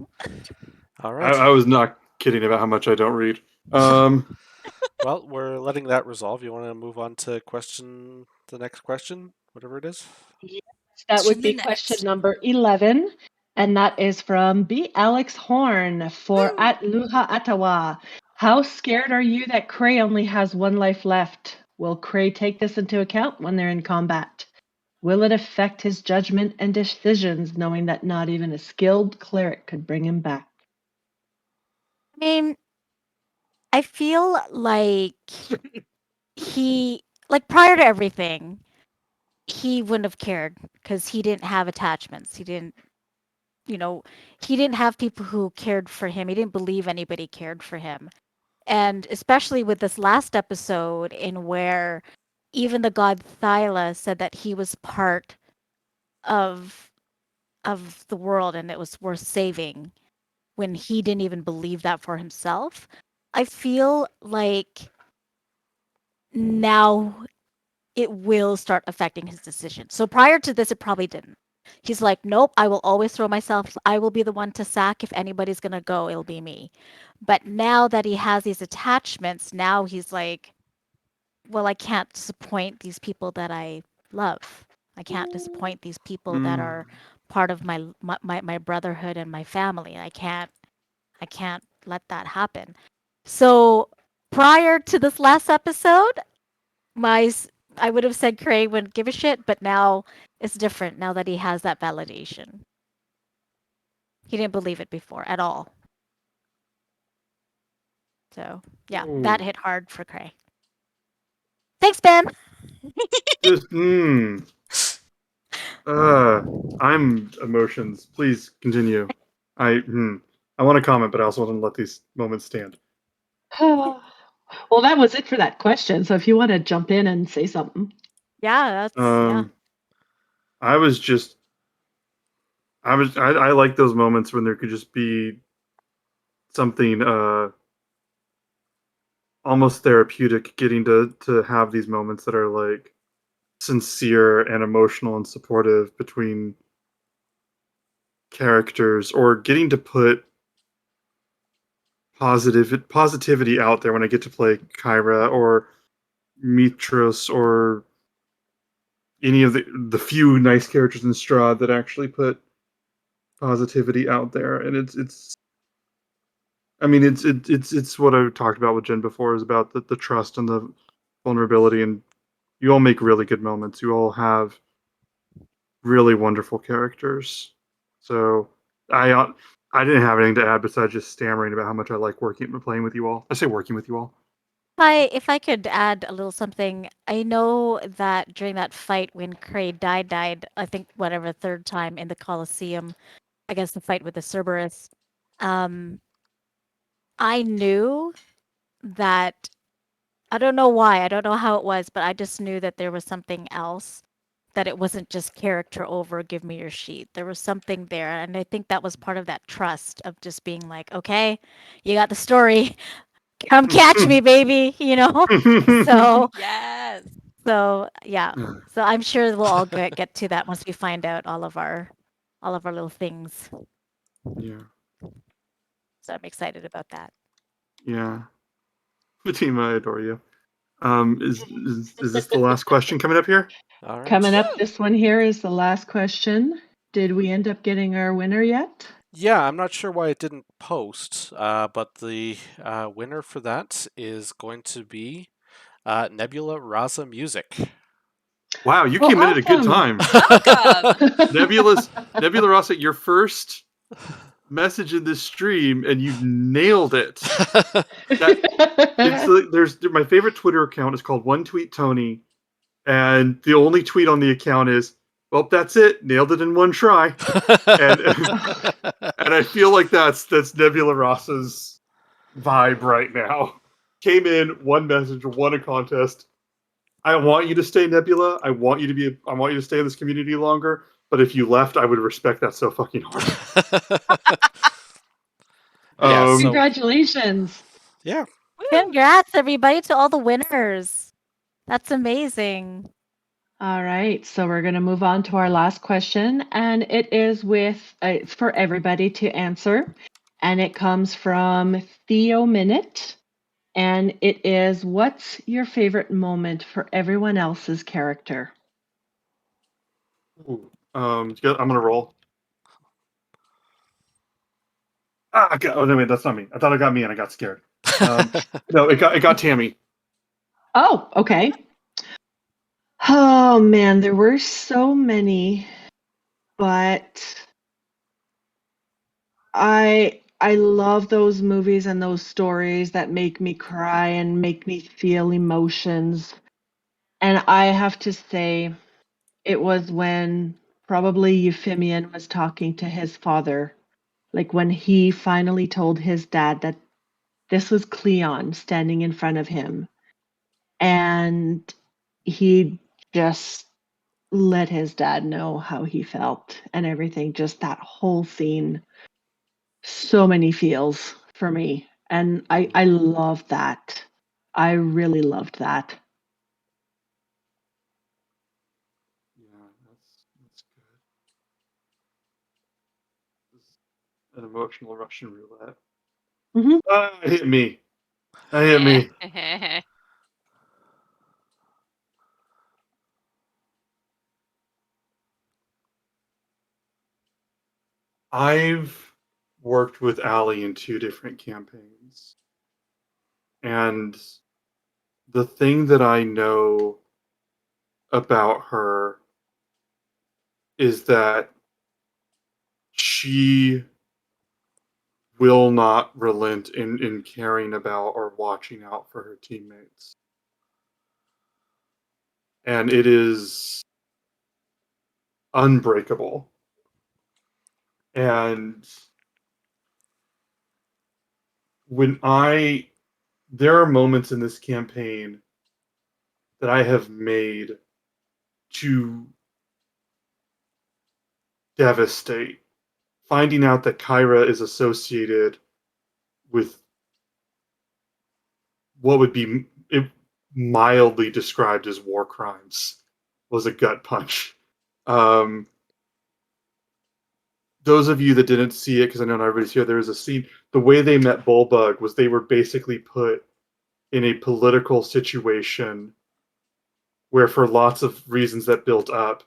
All right.
I was not kidding about how much I don't read.
Well, we're letting that resolve. You want to move on to the next question, whatever it is?
Yes, that would be question number 11. And that is from B. Alex Horn for
Woo!
@Luha Atawa. How scared are you that Cray only has one life left? Will Cray take this into account when they're in combat? Will it affect his judgment and decisions, knowing that not even a skilled cleric could bring him back?
I mean, I feel like prior to everything, he wouldn't have cared because he didn't have attachments. He didn't, he didn't have people who cared for him. He didn't believe anybody cared for him. And especially with this last episode in where even the god Thyla said that he was part of the world and it was worth saving when he didn't even believe that for himself. I feel like now it will start affecting his decision. So prior to this, it probably didn't. He's like, nope, I will always throw myself. I will be the one to sack. If anybody's going to go, it'll be me. But now that he has these attachments, now he's like, well, I can't disappoint these people that I love. I can't disappoint these people that are part of my brotherhood and my family. I can't let that happen. So prior to this last episode, I would have said Craig wouldn't give a shit, but now it's different now that he has that validation. He didn't believe it before at all. So yeah, that hit hard for Cray. Thanks, Ben.
Just I'm emotions. Please continue. I want to comment, but I also want to let these moments stand.
Well, that was it for that question. So if you want to jump in and say something.
Yeah, that's
I like those moments when there could just be something almost therapeutic, getting to have these moments that are like sincere and emotional and supportive between characters, or getting to put positivity out there when I get to play Kyra or Mitros or any of the few nice characters in Strahd that actually put positivity out there. And it's I mean it's what I talked about with Jen before, is about the trust and the vulnerability, and you all make really good moments. You all have really wonderful characters. So I didn't have anything to add besides just stammering about how much I like playing with you all. I say working with you all.
If I could add a little something, I know that during that fight when Cray died, I think whatever third time in the Colosseum, I guess the fight with the Cerberus, I knew that I don't know why, I don't know how it was, but I just knew that there was something else, that it wasn't just character over, give me your sheet. There was something there, and I think that was part of that trust of just being like, okay, you got the story. Come catch me, baby, So
Yes.
so yeah. So I'm sure we'll all get to that once we find out all of our little things.
Yeah.
So I'm excited about that.
Yeah. Fatima, I adore you. Is this the last question coming up here?
All right.
Coming up, this one here is the last question. Did we end up getting our winner yet?
Yeah, I'm not sure why it didn't post, but the winner for that is going to be Nebula Raza Music.
Wow, you came in at a good time.
Welcome.
Nebula Rossa, your first message in this stream, and you nailed it. There's my favorite Twitter account is called One Tweet Tony, and the only tweet on the account is well, that's it. Nailed it in one try. And I feel like that's Nebula Ross's vibe right now. Came in, one message, won a contest. I want you to stay, Nebula. I want you to stay in this community longer. But if you left, I would respect that so fucking hard.
Yeah, so
Congratulations.
yeah.
Congrats, everybody, to all the winners. That's amazing.
All right, so we're going to move on to our last question, and it is it's for everybody to answer, and it comes from Theo Minute, and it is, what's your favorite moment for everyone else's character?
Ooh. I'm gonna roll. Oh no, wait, that's not me. I thought it got me, and I got scared. No, it got Tammy.
Oh, okay. Oh man, there were so many, but I love those movies and those stories that make me cry and make me feel emotions. And I have to say, it was when probably Euphemian was talking to his father, like when he finally told his dad that this was Cleon standing in front of him, and he just let his dad know how he felt and everything. Just that whole scene, so many feels for me, and I love that. I really loved that.
Yeah, that's good. This is an emotional Russian roulette.
Hmm.
It hit me. That hit me. I've worked with Allie in 2 different campaigns, and the thing that I know about her is that she will not relent in caring about or watching out for her teammates. And it is unbreakable. And there are moments in this campaign that I have made to devastate. Finding out that Kyra is associated with what would be mildly described as war crimes was a gut punch. Um, those of you that didn't see it, because I know not everybody's here, there was a scene. The way they met Bullbug was they were basically put in a political situation where, for lots of reasons that built up,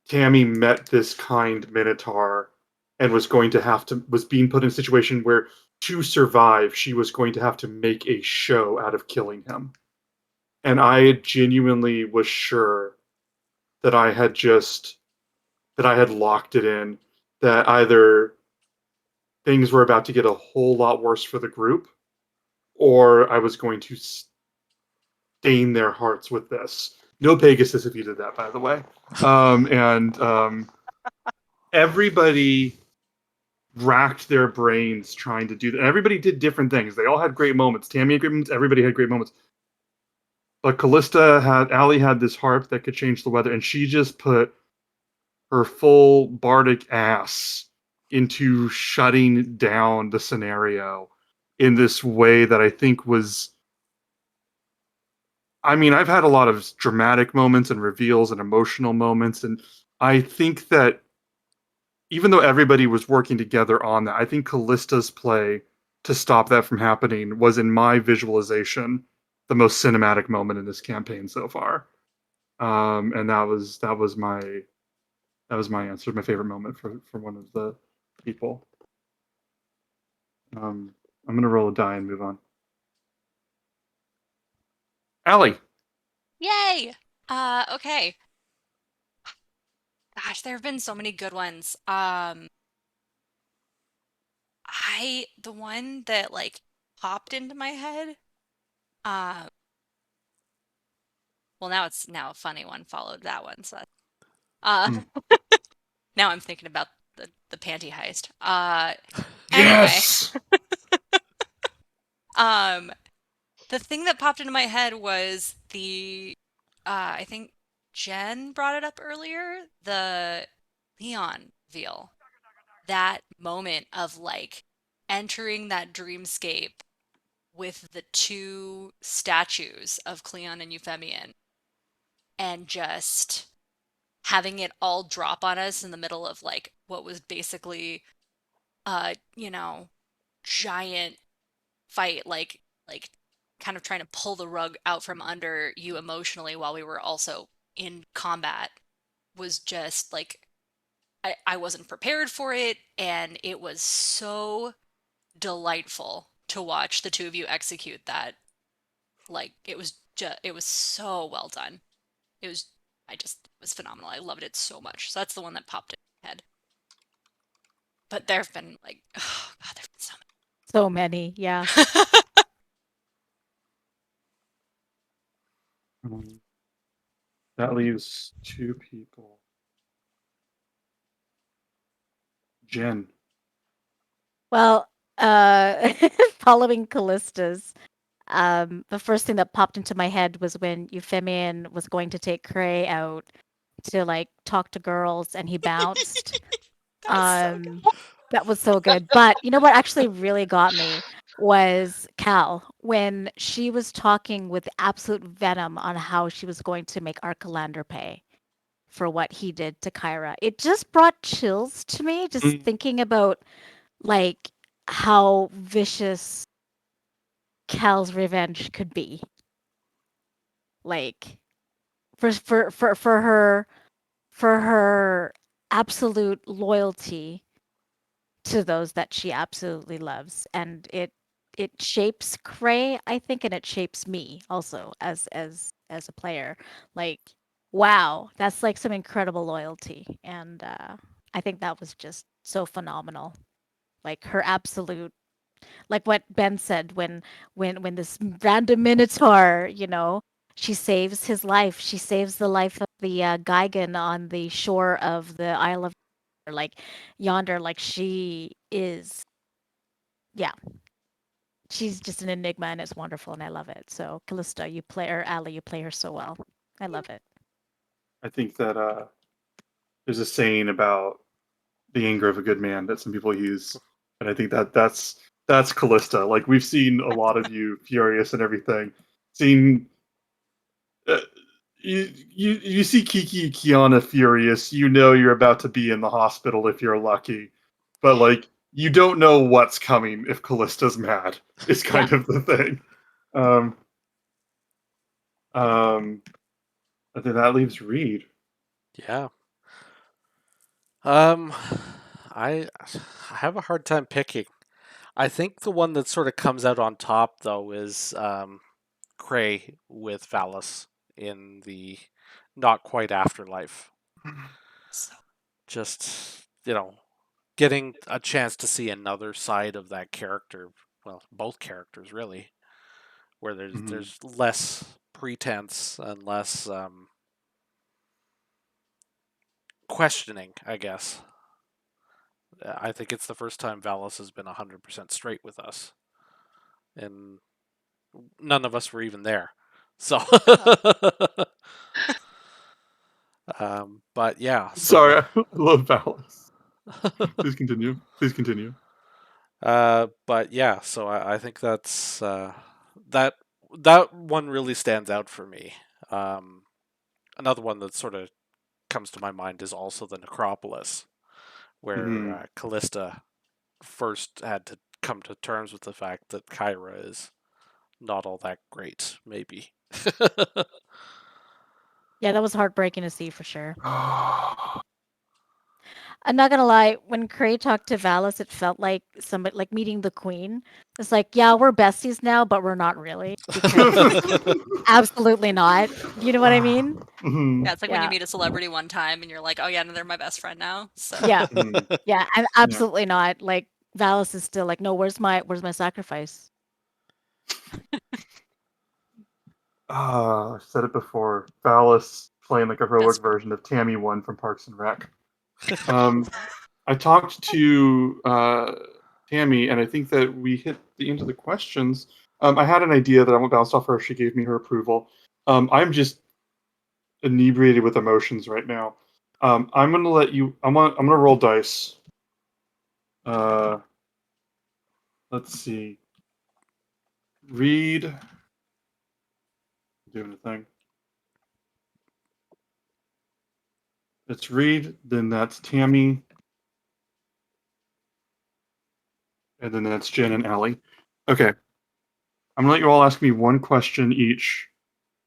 Tammy met this kind Minotaur and was being put in a situation where, to survive, she was going to have to make a show out of killing him. And I genuinely was sure that I had locked it in, that either things were about to get a whole lot worse for the group, or I was going to stain their hearts with this. No Pegasus if you did that, by the way. And everybody racked their brains trying to do that. And everybody did different things. They all had great moments. Tammy had great moments. Everybody had great moments. But Allie had this harp that could change the weather, and she just put her full bardic ass into shutting down the scenario in this way that I think was. I mean, I've had a lot of dramatic moments and reveals and emotional moments, and I think that even though everybody was working together on that, I think Kallista's play to stop that from happening was, in my visualization, the most cinematic moment in this campaign so far. And that was my answer, my favorite moment for one of the people. I'm gonna roll a die and move on. Allie.
Yay! Okay. Gosh, there have been so many good ones. The one that like popped into my head, well, Well, now a funny one followed that one. So,
Hmm.
now I'm thinking about the panty heist.
Yes.
The thing that popped into my head was I think Jen brought it up earlier, the Leon Veal. That moment of like entering that dreamscape with the two statues of Cleon and Euphemion and just having it all drop on us in the middle of like what was basically giant fight, like kind of trying to pull the rug out from under you emotionally while we were also in combat, was just like I wasn't prepared for it, and it was so delightful to watch the two of you execute that. Like it was so well done. It was phenomenal. I loved it so much. So that's the one that popped in my head. But there have been like, oh god, there've been
So many, yeah.
so many.
That leaves 2 people. Jen.
Well, following Callista's, the first thing that popped into my head was when Euphemion was going to take Cray out to like talk to girls and he bounced.
That was so good.
That was so good. But you know what actually really got me was Cal when she was talking with absolute venom on how she was going to make Archelander pay for what he did to Kyra. It just brought chills to me just thinking about like how vicious Cal's revenge could be. Like for her absolute loyalty to those that she absolutely loves, and it shapes Cray, I think, and it shapes me also as a player. Like, wow, that's like some incredible loyalty, and I think that was just so phenomenal. Like her absolute, like what Ben said when this random minotaur, she saves his life. She saves the life of the Gigan on the shore of the Isle of like yonder. Like she is, yeah, she's just an enigma and it's wonderful and I love it. So Callista, you play or Ali, you play her so well. I love it.
I think that there's a saying about the anger of a good man that some people use, and I think that's Callista. Like we've seen a lot of you furious and everything. Seen you see Kiki Kiana furious, you know you're about to be in the hospital if you're lucky, but like you don't know what's coming if Callista's mad. It's kind of the thing. I think that leaves Reed.
Yeah. I have a hard time picking. I think the one that sort of comes out on top though is Cray with Valis in the not quite afterlife.
So
Just, getting a chance to see another side of that character, well, both characters really, where there's less pretense and less questioning, I guess. I think it's the first time Valis has been 100% straight with us. And none of us were even there. So but yeah, so
Sorry, I love Valis. Please continue. Please continue.
but yeah, so I think that's that one really stands out for me. Another one that sort of comes to my mind is also the Necropolis, where Kalista first had to come to terms with the fact that Kyra is not all that great, maybe.
Yeah, that was heartbreaking to see for sure. I'm not gonna lie, when Cray talked to Valis, it felt like somebody like meeting the Queen. It's like, yeah, we're besties now, but we're not really because absolutely not. Do you know what I mean?
yeah, it's like when you
Yeah,
meet a celebrity one time and you're like, oh yeah, no, they're my best friend now. So
yeah,
Mhm.
yeah, and absolutely not. Like Valis is still like, no, where's my sacrifice?
I said it before. Valis playing like a heroic
That's-
version of Tammy One from Parks and Rec. I talked to Tammy, and I think that we hit the end of the questions. I had an idea that I won't bounce off her if she gave me her approval. I'm just inebriated with emotions right now. I'm gonna let you. I'm gonna roll dice. Let's see. Read. Doing a thing. It's Reed. Then that's Tammy. And then that's Jen and Allie. Okay. I'm gonna let you all ask me one question each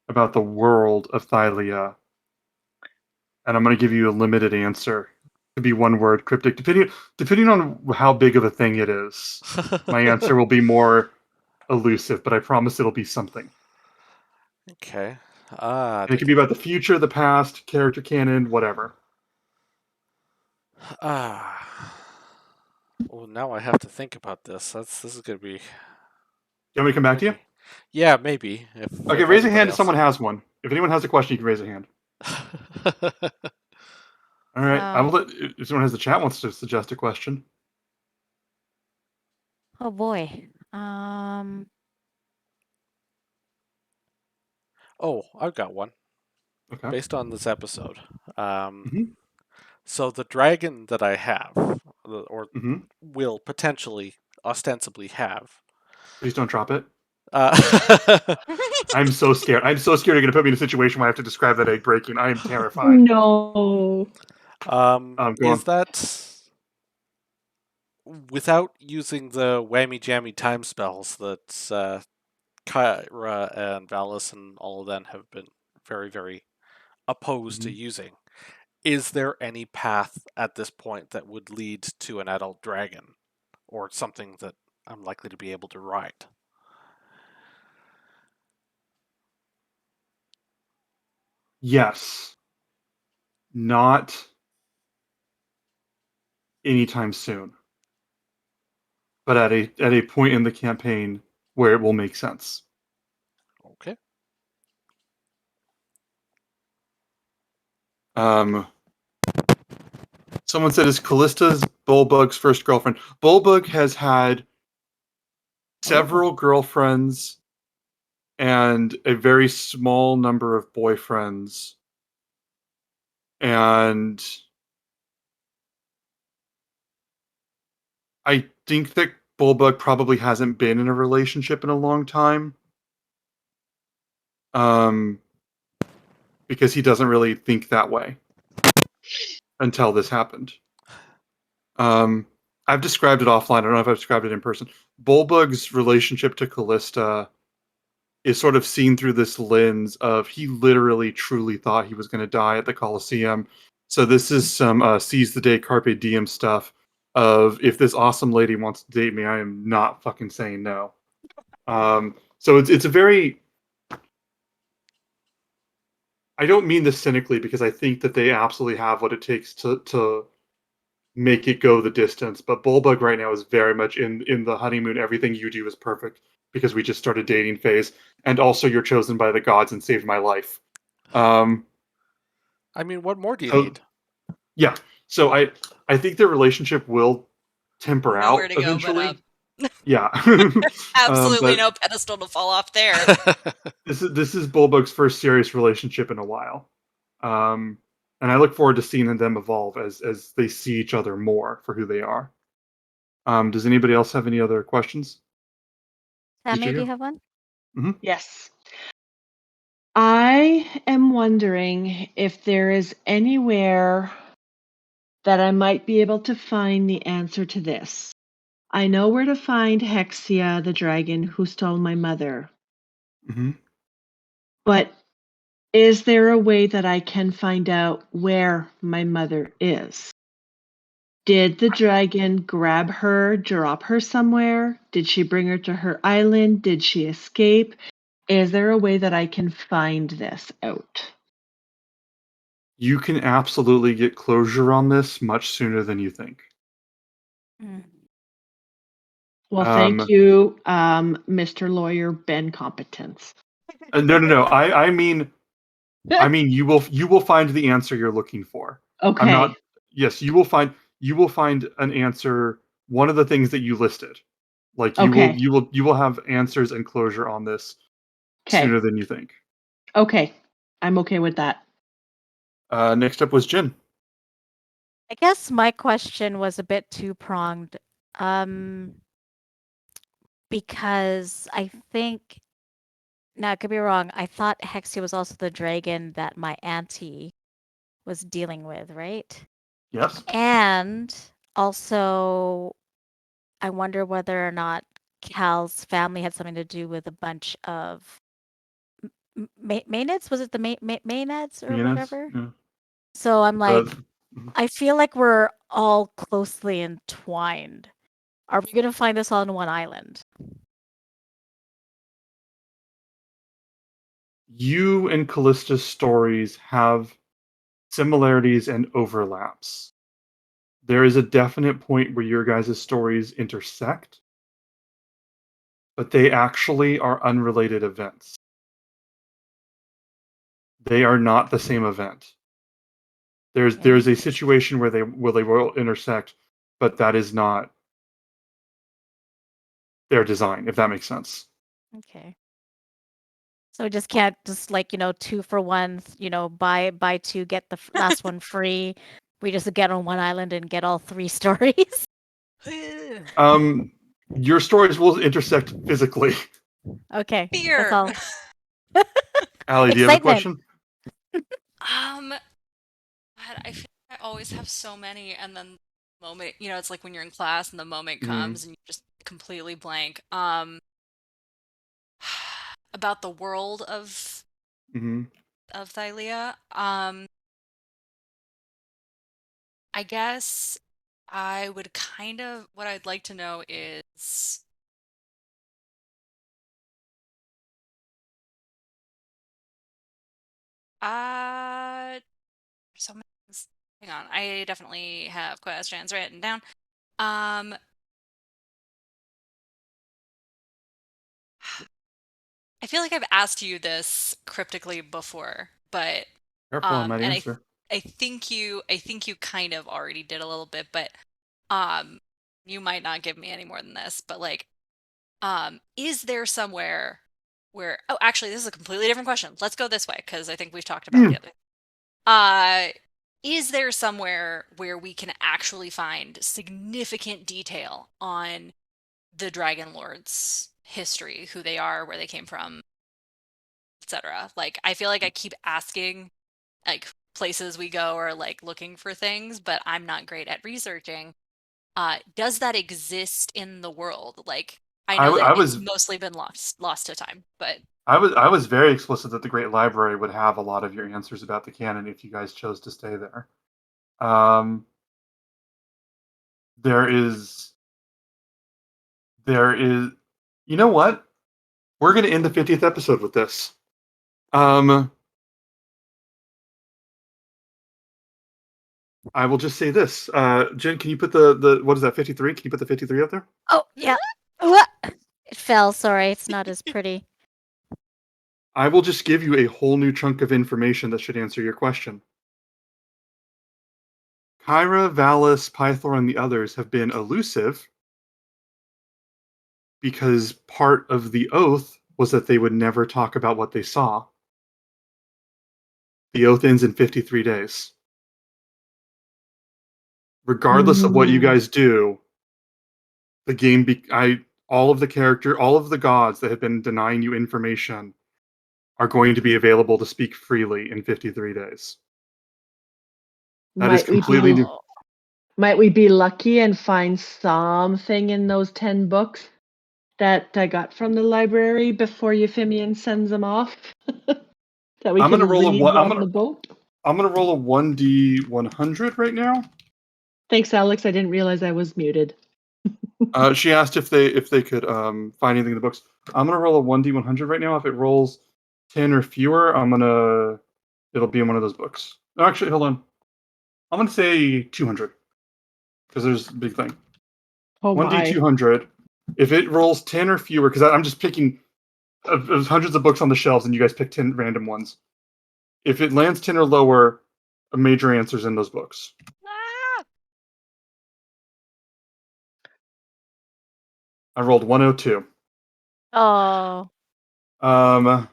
about the world of Thylia, and I'm gonna give you a limited answer. It could be one word, cryptic, depending on how big of a thing it is. My answer will be more elusive, but I promise it'll be something.
Okay.
And it could be about the future, the past, character canon, whatever.
Well, now I have to think about this. This is gonna be.
You want me to come back to you?
Yeah, maybe.
Okay,
If
raise a hand
anybody
if someone has one. If anyone has a question, you can raise a hand.
else-
All right. I will let if someone has the chat wants to suggest a question.
Oh boy.
Oh, I've got one
Okay.
based on this episode.
Mhm.
So the dragon that I have, or
Mhm.
will potentially, ostensibly have.
Please don't drop it.
Uh,
I'm so scared. I'm so scared you're going to put me in a situation where I have to describe that egg breaking. I am terrified.
No.
Go
is
on.
that without using the whammy jammy time spells that Kyra and Valis and all of them have been very, very opposed to
Mhm.
using? Is there any path at this point that would lead to an adult dragon, or something that I'm likely to be able to ride?
Yes. Not anytime soon, but at a point in the campaign where it will make sense.
Okay.
Someone said, is Kallista's Bullbug's first girlfriend? Bullbug has had several girlfriends and a very small number of boyfriends. And I think that Bullbug probably hasn't been in a relationship in a long time. Because he doesn't really think that way until this happened. I've described it offline. I don't know if I've described it in person. Bullbug's relationship to Kalista is sort of seen through this lens of he literally truly thought he was going to die at the Colosseum. So this is some seize the day carpe diem stuff of if this awesome lady wants to date me, I am not fucking saying no. So it's a very, I don't mean this cynically because I think that they absolutely have what it takes to make it go the distance. But Bullbug right now is very much in the honeymoon. Everything you do is perfect because we just started dating phase, and also you're chosen by the gods and saved my life.
I mean, what more do you
So
need?
yeah, so I think their relationship will temper
Nowhere
out
to go but up.
eventually. Yeah,
Absolutely
but
no pedestal to fall off there.
this is Bullbug's first serious relationship in a while. And I look forward to seeing them evolve as they see each other more for who they are. Does anybody else have any other questions?
Sammy, do you
Teacher?
have one?
Yes. I am wondering if there is anywhere that I might be able to find the answer to this. I know where to find Hexia, the dragon who stole my mother.
Mm-hmm.
But is there a way that I can find out where my mother is? Did the dragon grab her, drop her somewhere? Did she bring her to her island? Did she escape? Is there a way that I can find this out?
You can absolutely get closure on this much sooner than you think.
Well, thank you, Mr. Lawyer Ben Competence.
No. I mean, you will find the answer you're looking for.
Okay.
I'm not. Yes, you will find an answer. One of the things that you listed, like
Okay.
you will have answers and closure on this
Okay.
sooner than you think.
Okay. I'm okay with that.
Next up was Jin.
I guess my question was a bit two-pronged. Because I think, now I could be wrong, I thought Hexia was also the dragon that my auntie was dealing with, right?
Yes.
And also, I wonder whether or not Cal's family had something to do with a bunch of Maenads? Was it the Maenads or
Units.
whatever?
Yeah.
So I'm like,
Mhm.
I feel like we're all closely entwined. Are we gonna find this all in one island?
You and Kallista's stories have similarities and overlaps. There is a definite point where your guys' stories intersect, but they actually are unrelated events. They are not the same event. There's a situation where they will intersect, but that is not their design, if that makes sense.
Okay. So we just can't just like, 2 for 1, buy 2, get the last one free. We just get on one island and get all 3 stories.
Your stories will intersect physically.
Okay, that's
Fear.
all.
Allie, do you have a
Excitement.
question?
God, I feel like I always have so many, and then the moment, it's like when you're in class and the moment
Mhm.
comes and you just completely blank. About the world of
Mm-hmm.
Thylea. I guess I would what I'd like to know is so many hang on, I definitely have questions written down. I feel like I've asked you this cryptically before, but
Careful, I might
and
answer.
I think you kind of already did a little bit, but you might not give me any more than this, but like is there somewhere where oh actually this is a completely different question. Let's go this way because I think we've talked about the other. Is there somewhere where we can actually find significant detail on the Dragonlords' history, who they are, where they came from, etc.? Like, I feel like I keep asking, like, places we go or like looking for things, but I'm not great at researching. Does that exist in the world? Like, I know that
I
it's
was
mostly been lost to time, but
I was very explicit that the Great Library would have a lot of your answers about the canon if you guys chose to stay there. There is, you know what? We're going to end the 50th episode with this. I will just say this. Jen, can you put the what is that, 53? Can you put the 53 up there?
Oh, yeah. It fell, sorry, it's not as pretty.
I will just give you a whole new chunk of information that should answer your question. Kyra, Valis, Pythor, and the others have been elusive because part of the oath was that they would never talk about what they saw. The oath ends in 53 days. Regardless of what you guys do, the game all of the gods that have been denying you information are going to be available to speak freely in 53 days. That is completely new.
Might we be lucky and find something in those 10 books that I got from the library before Euphemian sends them off? That we
I'm
can
gonna roll
read on the boat?
I'm gonna roll a 1d100 right now.
Thanks, Alex. I didn't realize I was muted.
She asked if they could find anything in the books. I'm gonna roll a 1d100 right now. If it rolls 10 or fewer, it'll be in one of those books. Actually, hold on. I'm gonna say 200 because there's a big thing.
Oh
1d
my.
200. If it rolls 10 or fewer, because I'm just picking There's hundreds of books on the shelves, and you guys pick 10 random ones. If it lands 10 or lower, a major answer's in those books.
Ah!
I rolled 102.
Oh.
I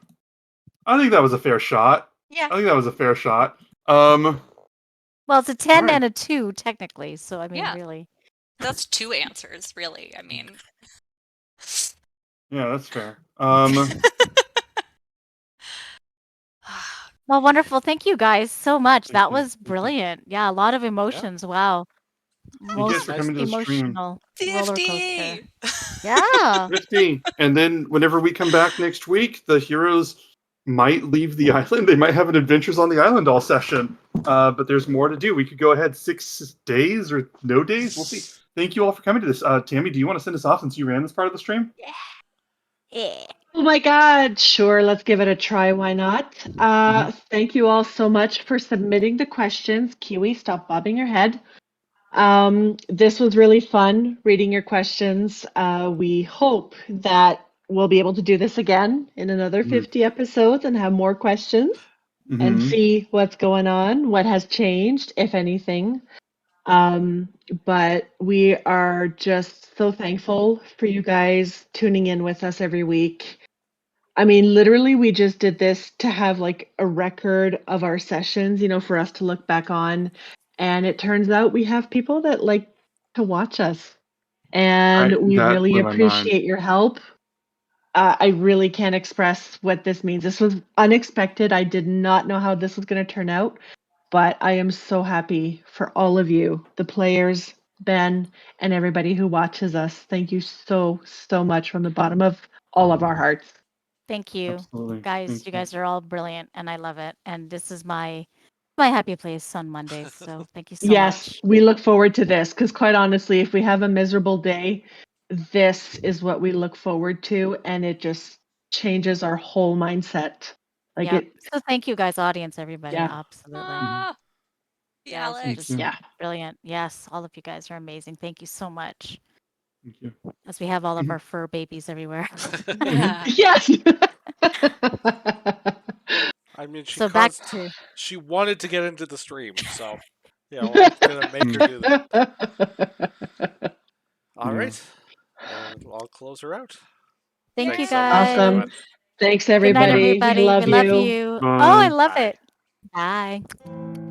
think that was a fair shot.
Yeah.
Well, it's a 10
Alright.
and a 2, technically. So, I mean,
Yeah.
really.
That's 2 answers, really. I mean,
Yeah, that's fair.
Well, wonderful. Thank you guys so much.
Thank
That
you.
was
Thank you.
brilliant. Yeah, a lot of emotions. Wow.
Thank you guys
Most
for coming to the stream.
emotional roller coaster.
50!
Yeah.
50. And then whenever we come back next week, the heroes might leave the island. They might have an Adventures on the Island all session. But there's more to do. We could go ahead 6 days or no days. We'll see. Thank you all for coming to this. Tammy, do you want to send us off since you ran this part of the stream?
Yeah.
Oh my God, sure, let's give it a try. Why not? Thank you all so much for submitting the questions. Kiwi, stop bobbing your head. This was really fun reading your questions. We hope that we'll be able to do this again in another 50 episodes and have more questions and see what's going on, what has changed, if anything. But we are just so thankful for you guys tuning in with us every week. I mean, literally, we just did this to have like a record of our sessions, for us to look back on. And it turns out we have people that like to watch us. And we
That
really
blew my mind.
appreciate your help. I really can't express what this means. This was unexpected. I did not know how this was going to turn out. But I am so happy for all of you, the players, Ben, and everybody who watches us. Thank you so, so much from the bottom of all of our hearts.
Thank you.
Absolutely.
Guys,
Thank
you guys are all brilliant and I love it. And this is my happy place on Mondays. So thank you so
Yes,
much.
we look forward to this because, quite honestly, if we have a miserable day, this is what we look forward to, and it just changes our whole mindset. Like
Yep. So thank you guys, audience, everybody.
Yeah.
Absolutely.
Ah,
Yeah, this is
Alex.
just
Yeah.
brilliant. Yes, all of you guys are amazing. Thank you so much.
Thank you.
As we have all of our fur babies everywhere.
Yeah.
Yes.
I mean,
So back to
she wanted to get into the stream, so yeah, we're gonna make her do that. All
Yeah.
right, I'll close her out.
thank
Thanks
you
so much,
guys.
Awesome.
everyone.
Thanks,
Good night,
everybody.
everybody.
We love
We love
you.
you.
Bye.
Oh, I love
Bye.
it. Bye.